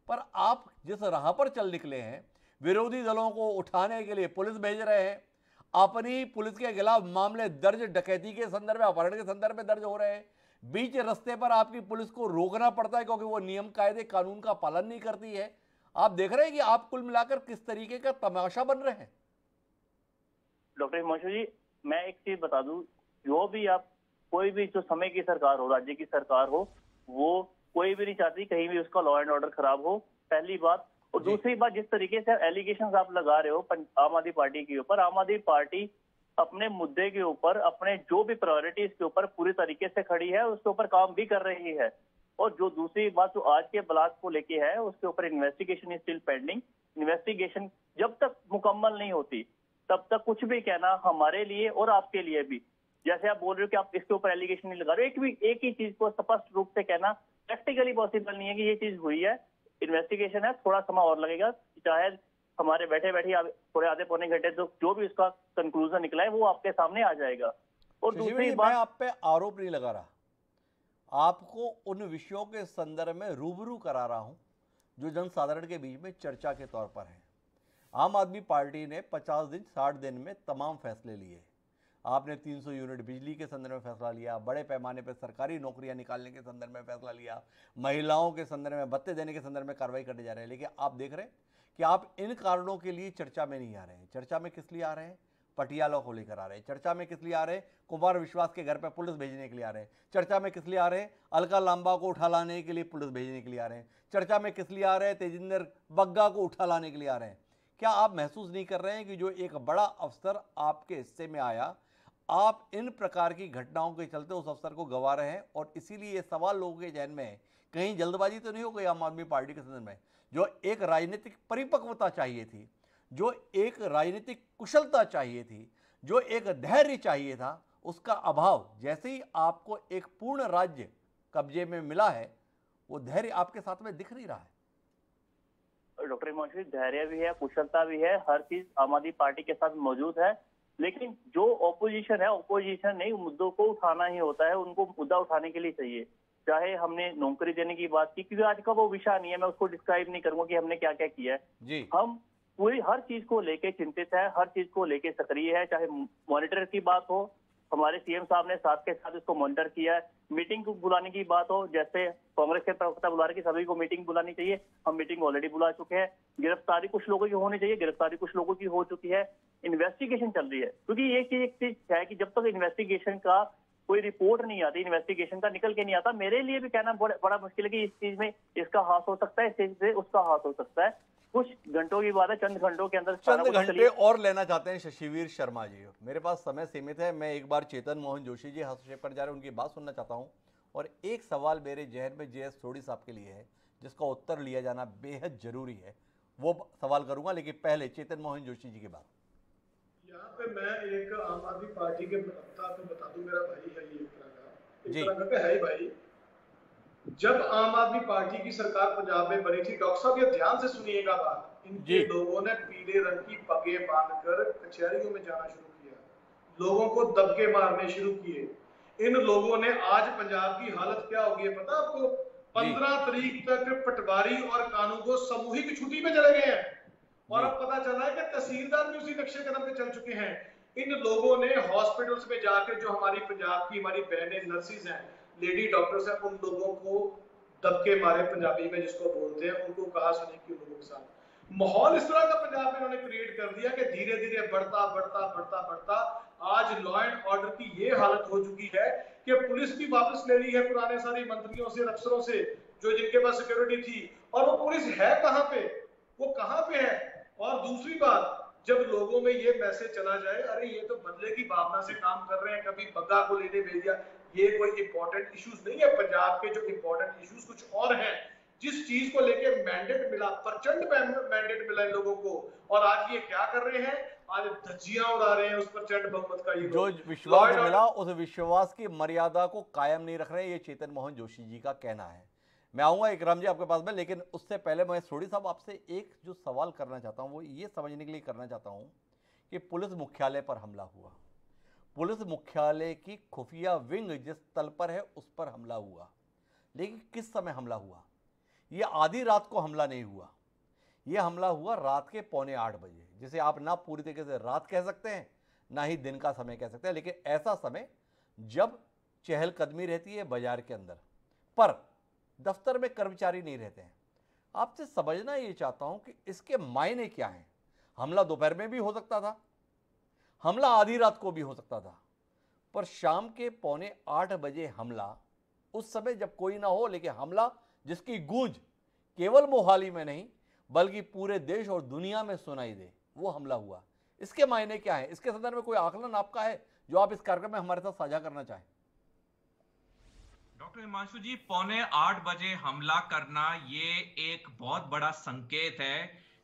पर आप जिस राह पर चल निकले हैं, विरोधी दलों को उठाने के लिए पुलिस भेज रहे हैं, अपनी पुलिस के खिलाफ मामले दर्ज डकैती के संदर्भ में, अपहरण के संदर्भ में दर्ज हो रहे हैं। बीच रास्ते पर आपकी पुलिस को रोकना पड़ता है क्योंकि वो नियम कायदे कानून का पालन नहीं करती है। आप देख रहे हैं कि आप कुल मिलाकर किस तरीके का तमाशा बन रहे हैं। डॉक्टर हिमांशु जी, मैं एक चीज बता दूं, जो भी आप कोई भी जो समय की सरकार हो, राज्य की सरकार हो, वो कोई भी नहीं चाहती कहीं भी उसका लॉ एंड ऑर्डर खराब हो, पहली बात। और दूसरी बात, जिस तरीके से एलिगेशंस आप लगा रहे हो आम आदमी पार्टी के ऊपर, आम आदमी पार्टी अपने मुद्दे के ऊपर, अपने जो भी प्रायोरिटीज के ऊपर पूरी तरीके से खड़ी है, उसके ऊपर काम भी कर रही है। और जो दूसरी बात जो आज के ब्लास्ट को लेके है, उसके ऊपर investigation is still pending. Investigation जब तक मुकम्मल नहीं होती तब तक कुछ भी कहना हमारे लिए और आपके लिए भी, जैसे आप बोल रहे हो कि आप इसके ऊपर एलिगेशन नहीं लगा रहे हो, एक ही चीज को स्पष्ट रूप से कहना प्रैक्टिकली पॉसिबल नहीं है कि ये चीज हुई है। इन्वेस्टिगेशन है, थोड़ा समय और लगेगा, चाहे हमारे बैठे थोड़े आधे पौने घंटे तो जो भी उसका कंक्लूजन निकला है वो आपके सामने आ जाएगा। और दूसरी बात, मैं आप पे आरोप नहीं लगा रहा, आपको उन विषयों के संदर्भ में रूबरू करा रहा हूं जो जनसाधारण के बीच में चर्चा के तौर पर है। आम आदमी पार्टी ने 50 दिन 60 दिन में तमाम फैसले लिए। आपने 300 यूनिट बिजली के संदर्भ में फैसला लिया, बड़े पैमाने पर सरकारी नौकरियां निकालने के संदर्भ में फैसला लिया, महिलाओं के संदर्भ में भत्ते देने के संदर्भ में कार्रवाई करने जा रहे हैं। लेकिन आप देख रहे हैं कि आप इन कारणों के लिए चर्चा में नहीं आ रहे हैं। चर्चा में किस लिए आ रहे हैं? पटियाला को लेकर आ रहे हैं। चर्चा में किस लिए आ रहे हैं? कुमार विश्वास के घर पर पुलिस भेजने के लिए आ रहे हैं। चर्चा में किस लिए आ रहे हैं? अलका लांबा को उठा लाने के लिए पुलिस भेजने के लिए आ रहे हैं। चर्चा में किस लिए आ रहे हैं? तेजिंदर बग्गा को उठा लाने के लिए आ रहे हैं। क्या आप महसूस नहीं कर रहे हैं कि जो एक बड़ा अवसर आपके हिस्से में आया, आप इन प्रकार की घटनाओं के चलते उस अवसर को गंवा रहे हैं? और इसीलिए ये सवाल लोगों के जहन में है, कहीं जल्दबाजी तो नहीं हो गई आम आदमी पार्टी के संदर्भ में? जो एक राजनीतिक परिपक्वता चाहिए थी, जो एक राजनीतिक कुशलता चाहिए थी, जो एक धैर्य चाहिए था, उसका अभाव जैसे ही आपको एक पूर्ण राज्य कब्जे में मिला है, वो धैर्य आपके साथ में दिख नहीं रहा है। डॉक्टर हिमांशु, धैर्य भी है, कुशलता भी है, हर चीज आम आदमी पार्टी के साथ मौजूद है। लेकिन जो ऑपोजिशन है, ऑपोजिशन नहीं, मुद्दों को उठाना ही होता है, उनको मुद्दा उठाने के लिए चाहिए। चाहे हमने नौकरी देने की बात की, क्योंकि आज का वो विषय नहीं है, मैं उसको डिस्क्राइब नहीं करूंगा कि हमने क्या क्या किया है। हम पूरी हर चीज को लेके चिंतित है, हर चीज को लेके सक्रिय है। चाहे मॉनिटर की बात हो, हमारे सीएम साहब ने साथ के साथ इसको मॉनिटर किया है। मीटिंग को बुलाने की बात हो, जैसे कांग्रेस के प्रवक्ता बुला रहे कि सभी को मीटिंग बुलानी चाहिए, हम मीटिंग ऑलरेडी बुला चुके हैं। गिरफ्तारी कुछ लोगों की होनी चाहिए, गिरफ्तारी कुछ लोगों की हो चुकी है। इन्वेस्टिगेशन चल रही है, क्योंकि एक चीज है कि जब तक इन्वेस्टिगेशन का कोई रिपोर्ट नहीं आती, इन्वेस्टिगेशन का निकल के नहीं आता, मेरे लिए भी कहना बड़ा मुश्किल है कि इस चीज में इसका हाथ हो सकता है, इस चीज से उसका हाथ हो सकता है। कुछ घंटों की बात है, चंद घंटों के अंदर चंद घंटे और लेना चाहते हैं शशिवीर शर्मा जी। मेरे पास समय सीमित है, मैं एक बार चेतन मोहन जोशी जी हस्तक्षेप कर जा रहे हैं, उनकी बात सुनना चाहता हूं। और एक सवाल मेरे जहन में JS सोढ़ी साहब के लिए है, जिसका उत्तर लिया जाना बेहद जरूरी है, वो सवाल करूंगा, लेकिन पहले चेतन मोहन जोशी जी की बात। यहाँ पे मैं एक आम आदमी पार्टी के प्रवक्ता को बता दूं, मेरा भाई है ये एक तरह का है ही भाई। जब आम आदमी पार्टी की सरकार पंजाब में बनी थी, डॉक्टर साहब ये ध्यान से सुनिएगा बात, इनके लोगों ने पीले रंग की पगे बांधकर कचहरियों में जाना शुरू किया, लोगों को दबके मारने शुरू किए। इन लोगों ने आज पंजाब की हालत क्या हो गई है पता आपको? 15 तारीख तक पटवारी और कानूनगो सामूहिक छुट्टी पे चले गए हैं, और अब पता चला है कि तहसीलदार भी उसी नक्शे कदम पे चल चुके हैं। इन लोगों ने हॉस्पिटल्स में जाकर, जो हमारी पंजाब की हमारी बहनें नर्सिस हैं, लेडी डॉक्टर्स हैं, उन लोगों को दबके मारे, पंजाबी में जिसको बोलते हैं, उनको कहा सुनी कि उन लोगों के साथ माहौल इस तरह का पंजाब में उन्होंने क्रिएट कर दिया कि धीरे धीरे बढ़ता आज लॉ एंड ऑर्डर की ये हालत हो चुकी है कि पुलिस भी वापस ले ली है पुराने सारे मंत्रियों से, अफसरों से, जो जिनके पास सिक्योरिटी थी। और वो पुलिस है कहां पे, वो कहां पे है? और दूसरी बात, जब लोगों में ये मैसेज चला जाए, अरे ये तो बदले की भावना से काम कर रहे हैं, कभी बग्गा को लेने भेज दिया, ये कोई इंपॉर्टेंट इश्यूज नहीं है। पंजाब के जो इंपॉर्टेंट इश्यूज कुछ और हैं, जिस चीज को लेके मैंडेट मिला, प्रचंड मैंडेट मिला इन लोगों को, और आज ये क्या कर रहे हैं? आज धज्जियां उड़ा रहे हैं उस प्रचंड बहुमत का। ये जो विश्वास मिला, उस विश्वास की मर्यादा को कायम नहीं रख रहे, ये चेतन मोहन जोशी जी का कहना है। मैं आऊंगा इकराम जी आपके पास में, लेकिन उससे पहले मैं सोढ़ी साहब आपसे एक जो सवाल करना चाहता हूं, वो ये समझने के लिए करना चाहता हूं कि पुलिस मुख्यालय पर हमला हुआ, पुलिस मुख्यालय की खुफिया विंग जिस तल पर है उस पर हमला हुआ, लेकिन किस समय हमला हुआ? ये आधी रात को हमला नहीं हुआ, ये हमला हुआ रात के 7:45 बजे, जिसे आप ना पूरी तरीके से रात कह सकते हैं, ना ही दिन का समय कह सकते हैं, लेकिन ऐसा समय जब चहलकदमी रहती है बाजार के अंदर, पर दफ्तर में कर्मचारी नहीं रहते हैं। आपसे समझना ये चाहता हूं कि इसके मायने क्या हैं। हमला दोपहर में भी हो सकता था, हमला आधी रात को भी हो सकता था, पर शाम के 7:45 बजे हमला, उस समय जब कोई ना हो, लेकिन हमला जिसकी गूंज केवल मोहाली में नहीं बल्कि पूरे देश और दुनिया में सुनाई दे, वो हमला हुआ। इसके मायने क्या है? इसके संदर्भ में कोई आकलन आपका है जो आप इस कार्यक्रम में हमारे साथ साझा करना चाहें? डॉक्टर हिमांशु जी, 7:45 बजे हमला करना ये एक बहुत बड़ा संकेत है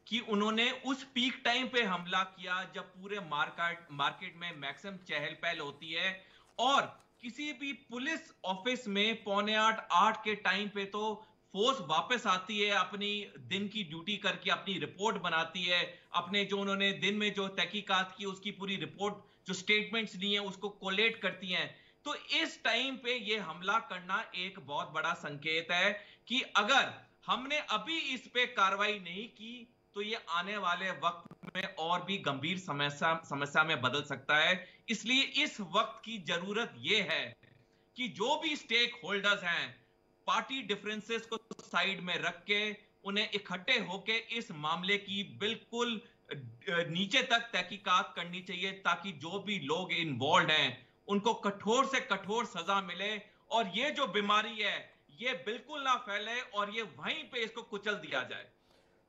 कि उन्होंने उस पीक टाइम पे हमला किया जब पूरे मार्केट में मैक्सिमम चहल पहल होती है, और किसी भी पुलिस ऑफिस में 7:45 के टाइम पे तो फोर्स वापस आती है, अपनी दिन की ड्यूटी करके अपनी रिपोर्ट बनाती है, अपने जो उन्होंने दिन में जो तहकीकात की उसकी पूरी रिपोर्ट, जो स्टेटमेंट्स लिए हैं उसको कोलेट करती हैं। तो इस टाइम पे ये हमला करना एक बहुत बड़ा संकेत है कि अगर हमने अभी इस पे कार्रवाई नहीं की तो ये आने वाले वक्त में और भी गंभीर समस्या में बदल सकता है। इसलिए इस वक्त की जरूरत ये है कि जो भी स्टेक होल्डर्स हैं, पार्टी डिफरेंसेस को साइड में रख के उन्हें इकट्ठे होके इस मामले की बिल्कुल नीचे तक तहकीकात करनी चाहिए, ताकि जो भी लोग इन्वॉल्व हैं उनको कठोर से कठोर सजा मिले, और ये जो बीमारी है ये बिल्कुल ना फैले और ये वहीं पे इसको कुचल दिया जाए।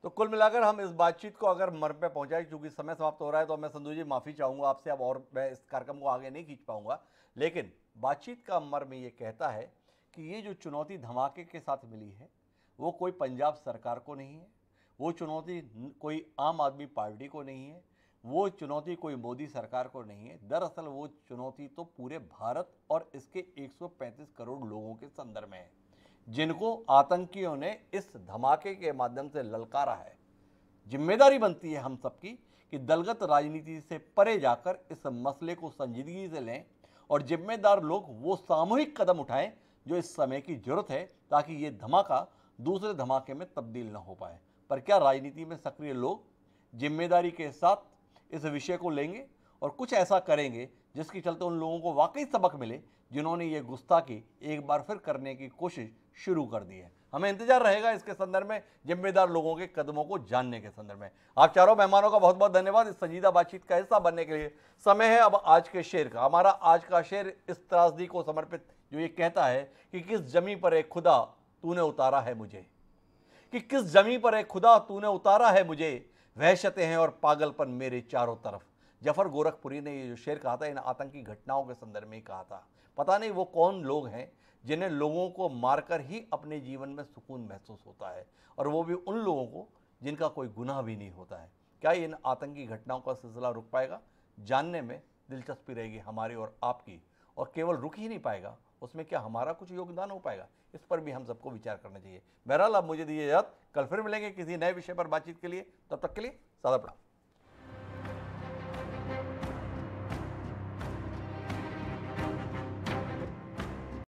तो कुल मिलाकर हम इस बातचीत को अगर मर्म पे पहुंचाए, क्योंकि समय समाप्त हो रहा है, तो मैं संधू जी माफ़ी चाहूँगा आपसे अब, और मैं इस कार्यक्रम को आगे नहीं खींच पाऊंगा। लेकिन बातचीत का मर्म ये कहता है कि ये जो चुनौती धमाके के साथ मिली है वो कोई पंजाब सरकार को नहीं है, वो चुनौती कोई आम आदमी पार्टी को नहीं है, वो चुनौती कोई मोदी सरकार को नहीं है। दरअसल वो चुनौती तो पूरे भारत और इसके 135 करोड़ लोगों के संदर्भ में है, जिनको आतंकियों ने इस धमाके के माध्यम से ललकारा है। जिम्मेदारी बनती है हम सबकी कि दलगत राजनीति से परे जाकर इस मसले को संजीदगी से लें और जिम्मेदार लोग वो सामूहिक कदम उठाएं जो इस समय की जरूरत है, ताकि ये धमाका दूसरे धमाके में तब्दील न हो पाए। पर क्या राजनीति में सक्रिय लोग जिम्मेदारी के साथ इस विषय को लेंगे और कुछ ऐसा करेंगे जिसके चलते उन लोगों को वाकई सबक मिले जिन्होंने ये गुस्ताखी एक बार फिर करने की कोशिश शुरू कर दी है? हमें इंतजार रहेगा इसके संदर्भ में, जिम्मेदार लोगों के कदमों को जानने के संदर्भ में। आप चारों मेहमानों का बहुत बहुत धन्यवाद इस संजीदा बातचीत का हिस्सा बनने के लिए। समय है अब आज के शेर का। हमारा आज का शेर इस त्रासदी को समर्पित, जो ये कहता है कि किस जमी पर एक खुदा तूने उतारा है मुझे, कि किस जमी पर एक खुदा तूने उतारा है मुझे, वहशतें हैं और पागलपन मेरे चारों तरफ। जफर गोरखपुरी ने ये जो शेर कहा था इन आतंकी घटनाओं के संदर्भ में ही कहा था। पता नहीं वो कौन लोग हैं जिन्हें लोगों को मारकर ही अपने जीवन में सुकून महसूस होता है, और वो भी उन लोगों को जिनका कोई गुनाह भी नहीं होता है। क्या इन आतंकी घटनाओं का सिलसिला रुक पाएगा? जानने में दिलचस्पी रहेगी हमारी और आपकी, और केवल रुक ही नहीं पाएगा, उसमें क्या हमारा कुछ योगदान हो पाएगा? इस पर भी हम सबको विचार करना चाहिए। बहरहाल अब मुझे दीजिए इजाजत, कल फिर मिलेंगे किसी नए विषय पर बातचीत के लिए। तब तक के लिए सादा प्रणाम।